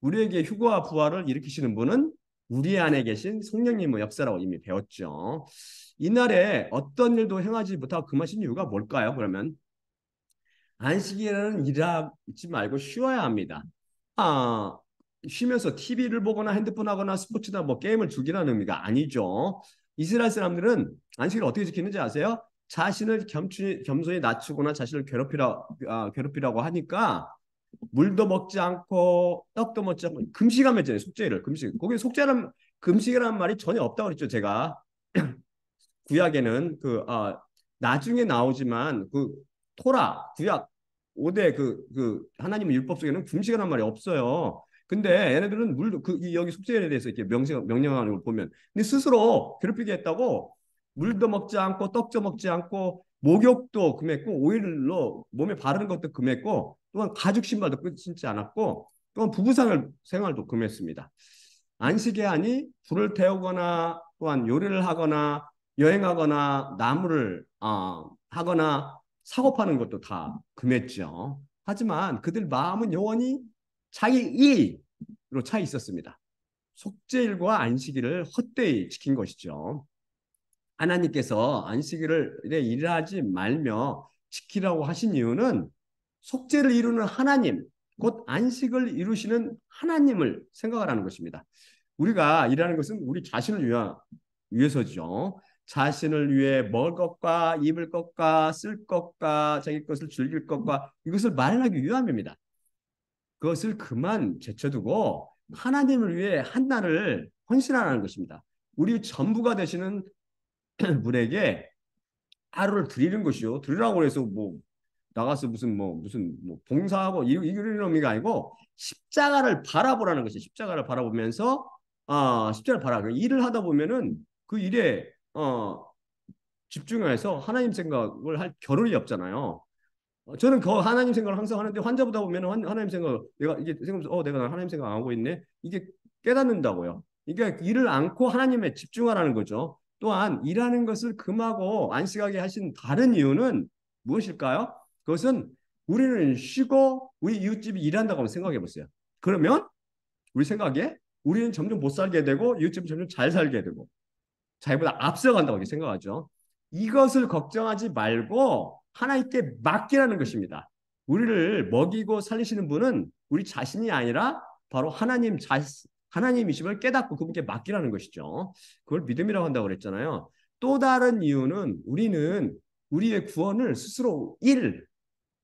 우리에게 휴거와 부활을 일으키시는 분은 우리 안에 계신 성령님의 역사라고 이미 배웠죠. 이날에 어떤 일도 행하지 못하고 금하신 이유가 뭘까요? 그러면 안식일에는 일하지 말고 쉬어야 합니다. 쉬면서 TV를 보거나 핸드폰 하거나 스포츠나 뭐 게임을 즐기라는 의미가 아니죠. 이스라엘 사람들은 안식일을 어떻게 지키는지 아세요? 자신을 겸손히 낮추거나 자신을 괴롭히라고 하니까 물도 먹지 않고 떡도 먹지 않고 금식하면 있잖아요. 속죄일을 금식. 거기 금식이라는 말이 전혀 없다고 그랬죠. 제가 구약에는 나중에 나오지만 그 토라 구약 5대 그 하나님의 율법 속에는 금식이라는 말이 없어요. 근데 얘네들은 여기 속죄일에 대해서 이렇게 명령하는 걸 보면 근데 스스로 괴롭히게 했다고 물도 먹지 않고 떡도 먹지 않고 목욕도 금했고 오일로 몸에 바르는 것도 금했고 또한 가죽 신발도 신지 않았고 또한 생활도 금했습니다. 안식이 아니 불을 태우거나 또한 요리를 하거나 여행하거나 나무를 하거나 사고 파는 것도 다 금했죠. 하지만 그들 마음은 영원히 자기 이로 차 있었습니다. 속죄일과 안식일을 헛되이 지킨 것이죠. 하나님께서 안식일을 일하지 말며 지키라고 하신 이유는 속죄를 이루는 하나님, 곧 안식을 이루시는 하나님을 생각을 하는 것입니다. 우리가 일하는 것은 우리 자신을 위해서죠. 자신을 위해 먹을 것과 입을 것과 쓸 것과 자기 것을 즐길 것과 이것을 마련하기 위함입니다. 그것을 그만 제쳐두고 하나님을 위해 한 날을 헌신하라는 것입니다. 우리 전부가 되시는 분에게 하루를 드리는 것이요. 드리라고 해서 뭐 나가서 무슨 봉사하고 이런 의미가 아니고 십자가를 바라보라는 것이 십자가를 바라보면서 십자가를 일을 하다 보면은 그 일에 집중해서 하나님 생각을 할 겨를이 없잖아요. 저는 그 하나님 생각을 항상 하는데 환자 보다 보면 하나님 생각 내가 이게 생각하면서 내가 하나님 생각 안 하고 있네 이게 깨닫는다고요. 이게 일을 않고 하나님에 집중하라는 거죠. 또한 일하는 것을 금하고 안식하게 하신 다른 이유는 무엇일까요? 그것은 우리는 쉬고 우리 이웃집이 일한다고 한번 생각해 보세요. 그러면 우리 생각에 우리는 점점 못 살게 되고 이웃집은 점점 잘 살게 되고 자기보다 앞서간다고 생각하죠. 이것을 걱정하지 말고 하나님께 맡기라는 것입니다. 우리를 먹이고 살리시는 분은 우리 자신이 아니라 바로 하나님이심을 깨닫고 그분께 맡기라는 것이죠. 그걸 믿음이라고 한다고 그랬잖아요. 또 다른 이유는 우리는 우리의 구원을 스스로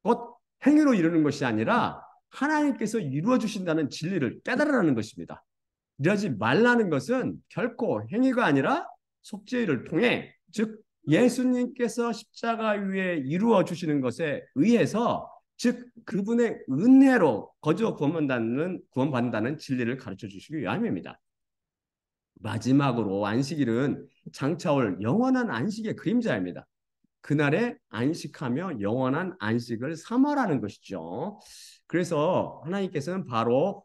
곧 행위로 이루는 것이 아니라 하나님께서 이루어 주신다는 진리를 깨달으라는 것입니다. 이러지 말라는 것은 결코 행위가 아니라 속죄를 통해, 즉 예수님께서 십자가 위에 이루어 주시는 것에 의해서, 즉 그분의 은혜로 거저 구원받는다는 진리를 가르쳐 주시기 위함입니다. 마지막으로 안식일은 장차올 영원한 안식의 그림자입니다. 그날에 안식하며 영원한 안식을 삼아라는 것이죠. 그래서 하나님께서는 바로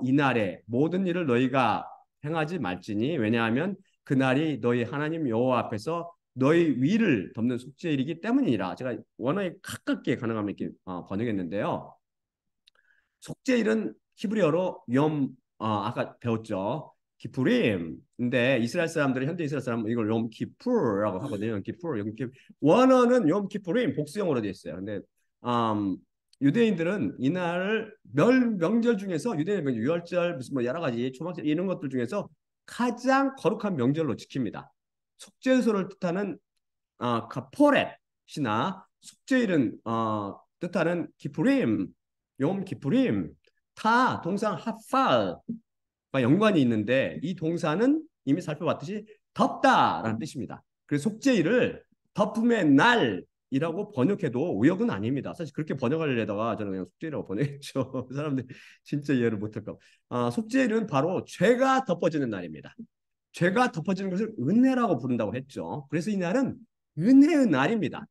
이날에 모든 일을 너희가 행하지 말지니, 왜냐하면 그날이 너희 하나님 여호와 앞에서 너희 위를 덮는 속죄일이기 때문이라. 제가 원어에 가깝게 가능하면 이렇게 번역했는데요. 속죄일은 히브리어로 아까 배웠죠. 기프림. 근데 이스라엘 사람들이, 현대 이스라엘 사람은 이걸 욤키푸르라고 하거든요. 욤키푸르. 원어는 욤키푸림 복수형으로 되어 있어요. 근데 유대인들은 이날을 명절 중에서, 유대인 유월절, 무슨 뭐 여러 가지 초막절 이런 것들 중에서 가장 거룩한 명절로 지킵니다. 속죄소를 뜻하는 카포렛이나 속죄일은 뜻하는 기프림, 욤키푸림, 다 동상 하팔과 연관이 있는데, 이 동사는 이미 살펴봤듯이 덮다라는 뜻입니다. 그래서 속죄일을 덮음의 날이라고 번역해도 오역은 아닙니다. 사실 그렇게 번역하려다가 저는 그냥 속죄일이라고 번역했죠. 사람들이 진짜 이해를 못할까. 속죄일은 바로 죄가 덮어지는 날입니다. 죄가 덮어지는 것을 은혜라고 부른다고 했죠. 그래서 이 날은 은혜의 날입니다.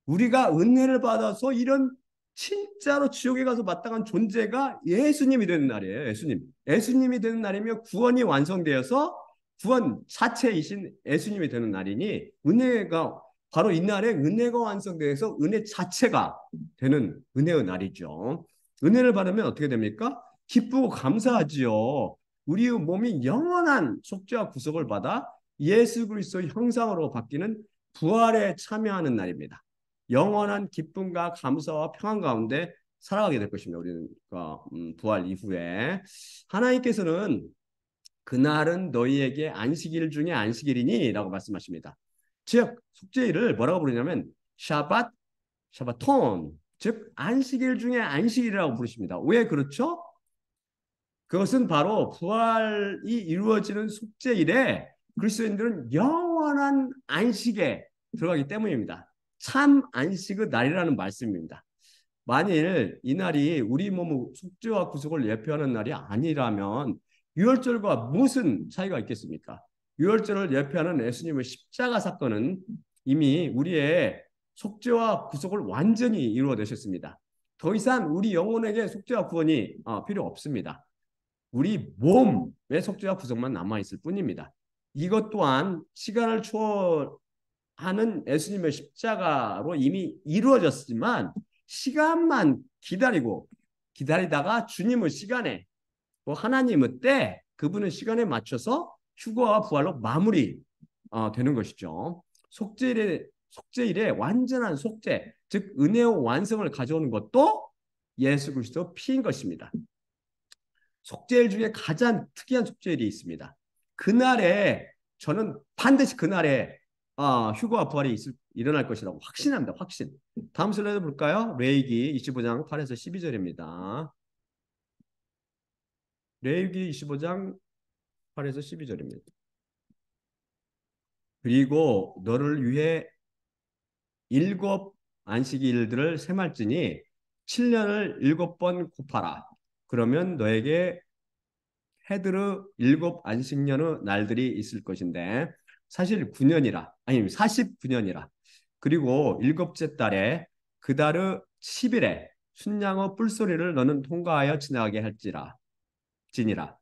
우리가 은혜를 받아서 이런 진짜로 지옥에 가서 마땅한 존재가 예수님이 되는 날이에요. 예수님이 되는 날이며 구원이 완성되어서 구원 자체이신 예수님이 되는 날이니, 은혜가 바로 이 날에 은혜가 완성되어서 은혜 자체가 되는 은혜의 날이죠. 은혜를 받으면 어떻게 됩니까? 기쁘고 감사하지요. 우리의 몸이 영원한 속죄와 구속을 받아 예수 그리스도의 형상으로 바뀌는 부활에 참여하는 날입니다. 영원한 기쁨과 감사와 평안 가운데 살아가게 될 것입니다. 우리는 부활 이후에 하나님께서는 그날은 너희에게 안식일 중에 안식일이니 라고 말씀하십니다. 즉 속죄일을 뭐라고 부르냐면 샤바톤, 즉 안식일 중에 안식일이라고 부르십니다. 왜 그렇죠? 그것은 바로 부활이 이루어지는 속죄일에 그리스도인들은 영원한 안식에 들어가기 때문입니다. 참 안식의 날이라는 말씀입니다. 만일 이 날이 우리 몸의 속죄와 구속을 예표하는 날이 아니라면 유월절과 무슨 차이가 있겠습니까? 유월절을 예표하는 예수님의 십자가 사건은 이미 우리의 속죄와 구속을 완전히 이루어내셨습니다. 더 이상 우리 영혼에게 속죄와 구원이 필요 없습니다. 우리 몸의 속죄와 구속만 남아있을 뿐입니다. 이것 또한 시간을 초월하는 예수님의 십자가로 이미 이루어졌지만, 시간만 기다리다가 주님의 시간에, 하나님의 때, 그분의 시간에 맞춰서 휴거와 부활로 마무리 되는 것이죠. 속죄일의 완전한 속죄, 즉 은혜의 완성을 가져오는 것도 예수 그리스도 피인 것입니다. 속죄일 중에 가장 특이한 속죄일이 있습니다. 그날에 저는 반드시 그날에 휴거와 부활이 일어날 것이라고 확신합니다. 확신. 다음 슬라이드 볼까요? 레위기 25장 8에서 12절입니다. 레위기 25장 8에서 12절입니다. 그리고 너를 위해 7 안식일들을 세말지니 7년을 7번 곱하라. 그러면 너에게 헤드르 7 안식년의 날들이 있을 것인데, 사실 9년이라, 아니 49년이라. 그리고 7째 달에 그 달의 10일에 순양의 뿔소리를 너는 통과하여 지나가게 지니라.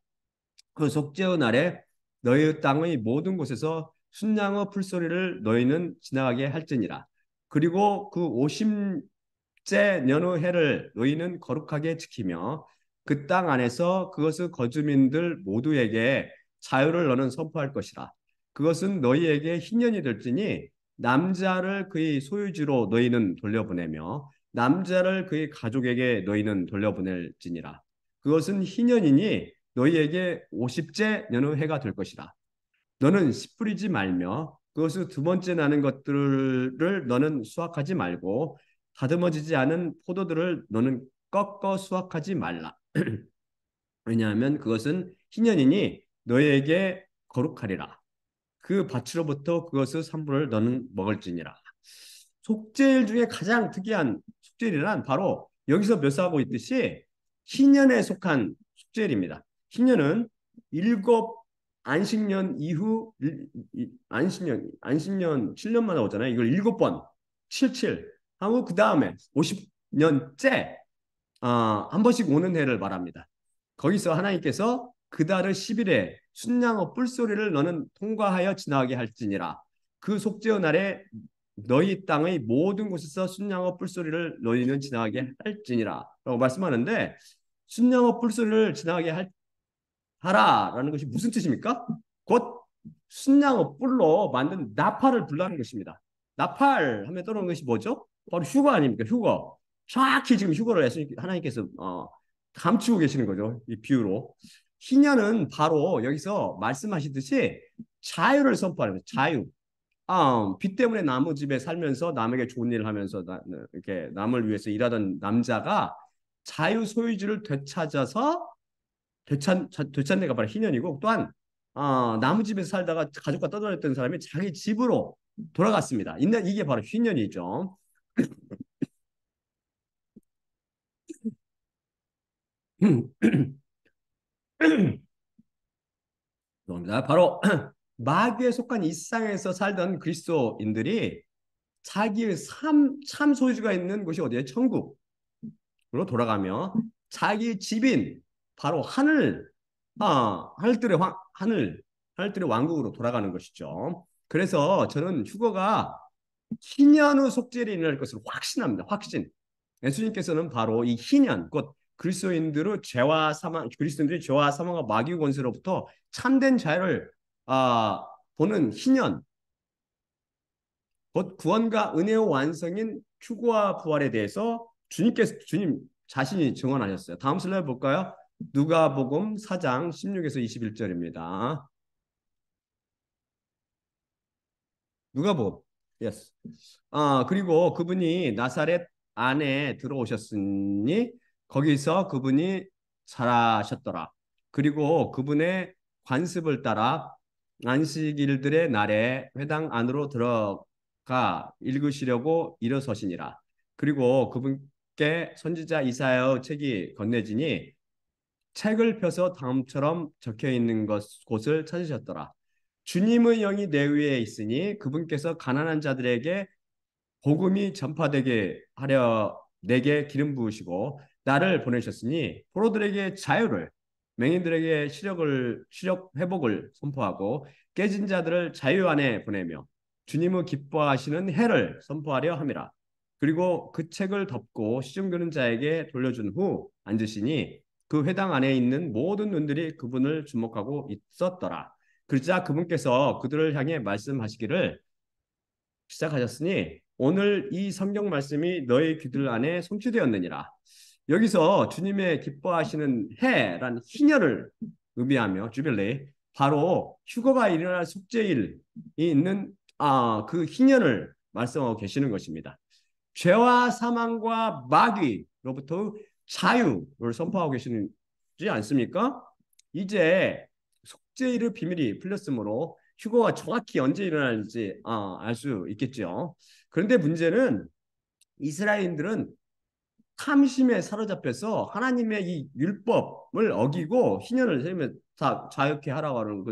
그 속죄의 날에 너희 땅의 모든 곳에서 순양의 풀소리를 너희는 지나가게 할지니라. 그리고 그 오심째 년의 해를 너희는 거룩하게 지키며 그 땅 안에서 그것의 거주민들 모두에게 자유를 너는 선포할 것이라. 그것은 너희에게 희년이 될지니 남자를 그의 소유지로 너희는 돌려보내며 남자를 그의 가족에게 너희는 돌려보낼지니라. 그것은 희년이니 너희에게 50째 년의 해가 될 것이라. 너는 씨 뿌리지 말며 그것을 두 번째 나는 것들을 너는 수확하지 말고 다듬어지지 않은 포도들을 너는 꺾어 수확하지 말라. 왜냐하면 그것은 희년이니 너희에게 거룩하리라. 그 밭으로부터 그것의 산물을 너는 먹을지니라. 속죄일 중에 가장 특이한 속죄일이란 바로 여기서 묘사하고 있듯이 희년에 속한 속죄일입니다. 희년은 일곱 안식년 이후 안식년 7년마다 오잖아요. 이걸 일곱 번 77 하고 그 다음에 50년째 한 번씩 오는 해를 말합니다. 거기서 하나님께서 그 달의 10일에 순양의 뿔소리를 너는 통과하여 지나가게 할지니라. 그 속죄의 날에 너희 땅의 모든 곳에서 순양의 뿔소리를 너희는 지나가게 할지니라 라고 말씀하는데 순양의 뿔소리를 지나가게 하라라는 것이 무슨 뜻입니까? 곧 순양의 뿔로 만든 나팔을 불라는 것입니다. 나팔 하면 떠오르는 것이 뭐죠? 바로 휴거 아닙니까? 휴거. 정확히 지금 휴거를 하나님께서 감추고 계시는 거죠. 이 비유로. 희년은 바로 여기서 말씀하시듯이 자유를 선포하는 거예요. 자유. 빚 때문에 나무집에 살면서 남에게 좋은 일을 하면서 이렇게 남을 위해서 일하던 남자가 자유 소유주를 되찾아서 되찾는 가 바로 희년이고 또한 나무집에서 살다가 가족과 떠돌았던 사람이 자기 집으로 돌아갔습니다. 이게 바로 희년이죠. 바로 마귀에 속한 이 세상에서 살던 그리스도인들이 자기의 참 소유주가 있는 곳이 어디예요? 천국으로 돌아가며 자기 집인 바로 하늘들의 왕국으로 돌아가는 것이죠. 그래서 저는 휴거가 희년의 속죄일이 일어날 것을 확신합니다. 확신. 예수님께서는 바로 이 희년, 곧 그리스도인들이 죄와 사망과 마귀 권세로부터 참된 자유를 보는 희년, 곧 구원과 은혜의 완성인 휴거와 부활에 대해서 주님 자신이 증언하셨어요. 다음 슬라이드 볼까요? 누가복음 4장 16에서 21절입니다. 누가복음. Yes. 그리고 그분이 나사렛 안에 들어오셨으니 거기서 그분이 자라셨더라. 그리고 그분의 관습을 따라 안식일들의 날에 회당 안으로 들어가 읽으시려고 일어서시니라. 그리고 그분께 선지자 이사야의 책이 건네지니 책을 펴서 다음처럼 적혀 있는 곳을 찾으셨더라. 주님의 영이 내 위에 있으니 그분께서 가난한 자들에게 복음이 전파되게 하려 내게 기름 부으시고 나를 보내셨으니 포로들에게 자유를 맹인들에게 시력 회복을 선포하고 깨진 자들을 자유 안에 보내며 주님의 기뻐하시는 해를 선포하려 함이라. 그리고 그 책을 덮고 시중 드는 자에게 돌려준 후 앉으시니 그 회당 안에 있는 모든 눈들이 그분을 주목하고 있었더라. 그러자 그분께서 그들을 향해 말씀하시기를 시작하셨으니 오늘 이 성경 말씀이 너희 귀들 안에 성취되었느니라. 여기서 주님의 기뻐하시는 해란 희년을 의미하며 주빌레이 바로 휴거가 일어날 속죄일이 있는 그 희년을 말씀하고 계시는 것입니다. 죄와 사망과 마귀로부터 자유를 선포하고 계시지 않습니까? 이제 속죄일의 비밀이 풀렸으므로 휴거가 정확히 언제 일어날지 알 수 있겠죠. 그런데 문제는 이스라엘인들은 탐심에 사로잡혀서 하나님의 이 율법을 어기고 희년을 세우며 다 자유케 하라고 하는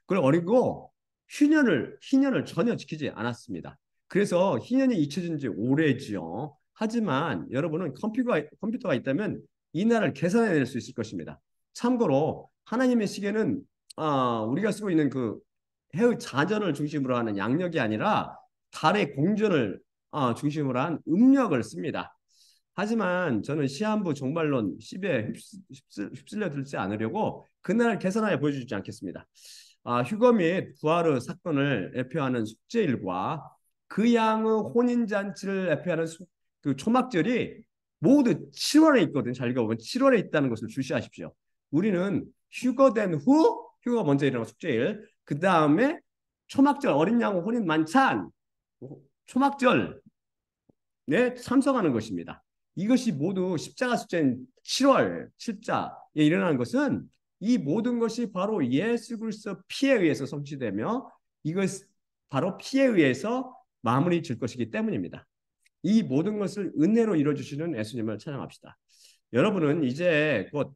그걸 어기고 희년을 전혀 지키지 않았습니다. 그래서 희년이 잊혀진 지 오래지요. 하지만 여러분은 컴퓨터가 있다면 이 날을 계산해낼 수 있을 것입니다. 참고로 하나님의 시계는 우리가 쓰고 있는 그 해의 자전을 중심으로 하는 양력이 아니라 달의 공전을 중심으로 한 음력을 씁니다. 하지만 저는 시한부 종말론 10에 휩쓸려 들지 않으려고 그날 계산하여 보여주지 않겠습니다. 휴거 및 부하르 사건을 대표하는 숙제일과 그 양의 혼인잔치를 대표하는 그 초막절이 모두 7월에 있거든요. 잘 읽어보면 7월에 있다는 것을 주시하십시오. 우리는 휴거된 후, 휴거 먼저 일어나고 숙제일, 그 다음에 초막절, 어린 양 혼인 만찬, 초막절에 참석하는 것입니다. 이것이 모두 십자가 숙제인 7월 7자에 일어나는 것은 이 모든 것이 바로 예수 그리스도 피에 의해서 성취되며 이것 바로 피에 의해서 마무리 질 것이기 때문입니다. 이 모든 것을 은혜로 이루어주시는 예수님을 찬양합시다. 여러분은 이제 곧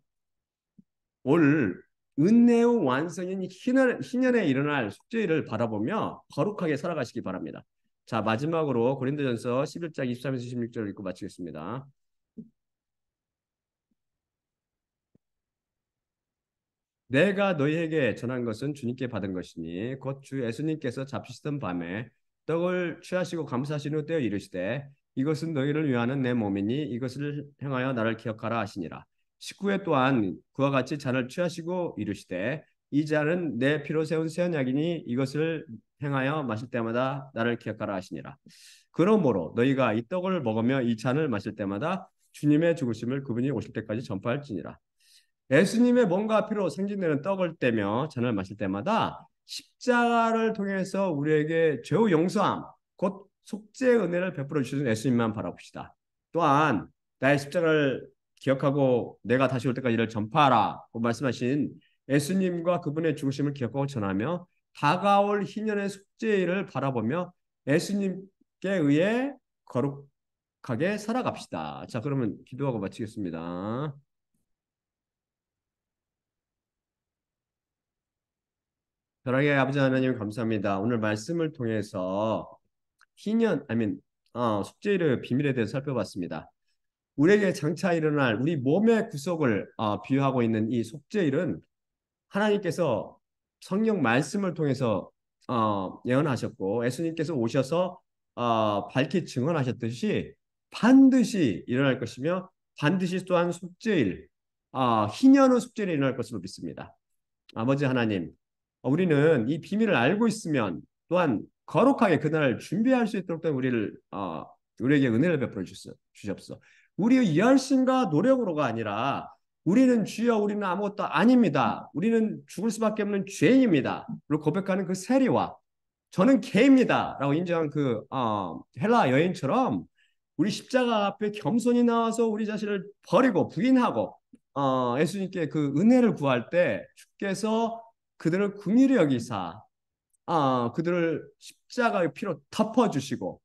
올 은혜의 완성인 희년에 일어날 숙제를 바라보며 거룩하게 살아가시기 바랍니다. 자, 마지막으로 고린도전서 11장 23에서 26절 읽고 마치겠습니다. 내가 너희에게 전한 것은 주님께 받은 것이니 곧 주 예수님께서 잡히시던 밤에 떡을 취하시고 감사하신 후 떼어 이르시되 이것은 너희를 위하는 내 몸이니 이것을 행하여 나를 기억하라 하시니라. 19회 또한 그와 같이 잔을 취하시고 이르시되 이 잔은 내 피로 세운 새 언약이니 이것을 행하여 마실 때마다 나를 기억하라 하시니라. 그러므로 너희가 이 떡을 먹으며 이 잔을 마실 때마다 주님의 죽으심을 그분이 오실 때까지 전파할지니라. 예수님의 몸과 피로 생진되는 떡을 떼며 잔을 마실 때마다 십자가를 통해서 우리에게 죄의 용서함, 곧 속죄의 은혜를 베풀어 주시는 예수님만 바라봅시다. 또한 나의 십자가를 기억하고 내가 다시 올 때까지 이를 전파하라고 말씀하신 예수님과 그분의 죽으심을 기억하고 전하며 다가올 희년의 속죄일을 바라보며 예수님께 의해 거룩하게 살아갑시다. 자, 그러면 기도하고 마치겠습니다. 사랑의 아버지 하나님 감사합니다. 오늘 말씀을 통해서 희년, 속죄일의 비밀에 대해서 살펴봤습니다. 우리에게 장차 일어날 우리 몸의 구속을 비유하고 있는 이 속죄일은 하나님께서 성령 말씀을 통해서 예언하셨고 예수님께서 오셔서 밝히 증언하셨듯이 반드시 일어날 것이며 반드시 또한 속죄일, 희년의 속죄일이 일어날 것으로 믿습니다. 아버지 하나님, 우리는 이 비밀을 알고 있으면 또한 거룩하게 그날을 준비할 수 있도록 우리에게 은혜를 베풀어 주십시오. 우리의 열심과 노력으로가 아니라 우리는 주여 우리는 아무것도 아닙니다. 우리는 죽을 수밖에 없는 죄인입니다. 그리고 고백하는 그 세리와 저는 개입니다라고 인정한 그 헬라 여인처럼 우리 십자가 앞에 겸손히 나와서 우리 자신을 버리고 부인하고 예수님께 그 은혜를 구할 때 주께서 그들을 긍휼히 여기사 그들을 십자가의 피로 덮어주시고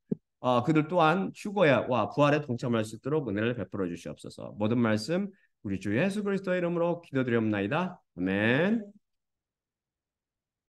그들 또한 휴거와 부활에 동참할 수 있도록 은혜를 베풀어 주시옵소서. 모든 말씀 우리 주 예수 그리스도의 이름으로 기도드리옵나이다. 아멘.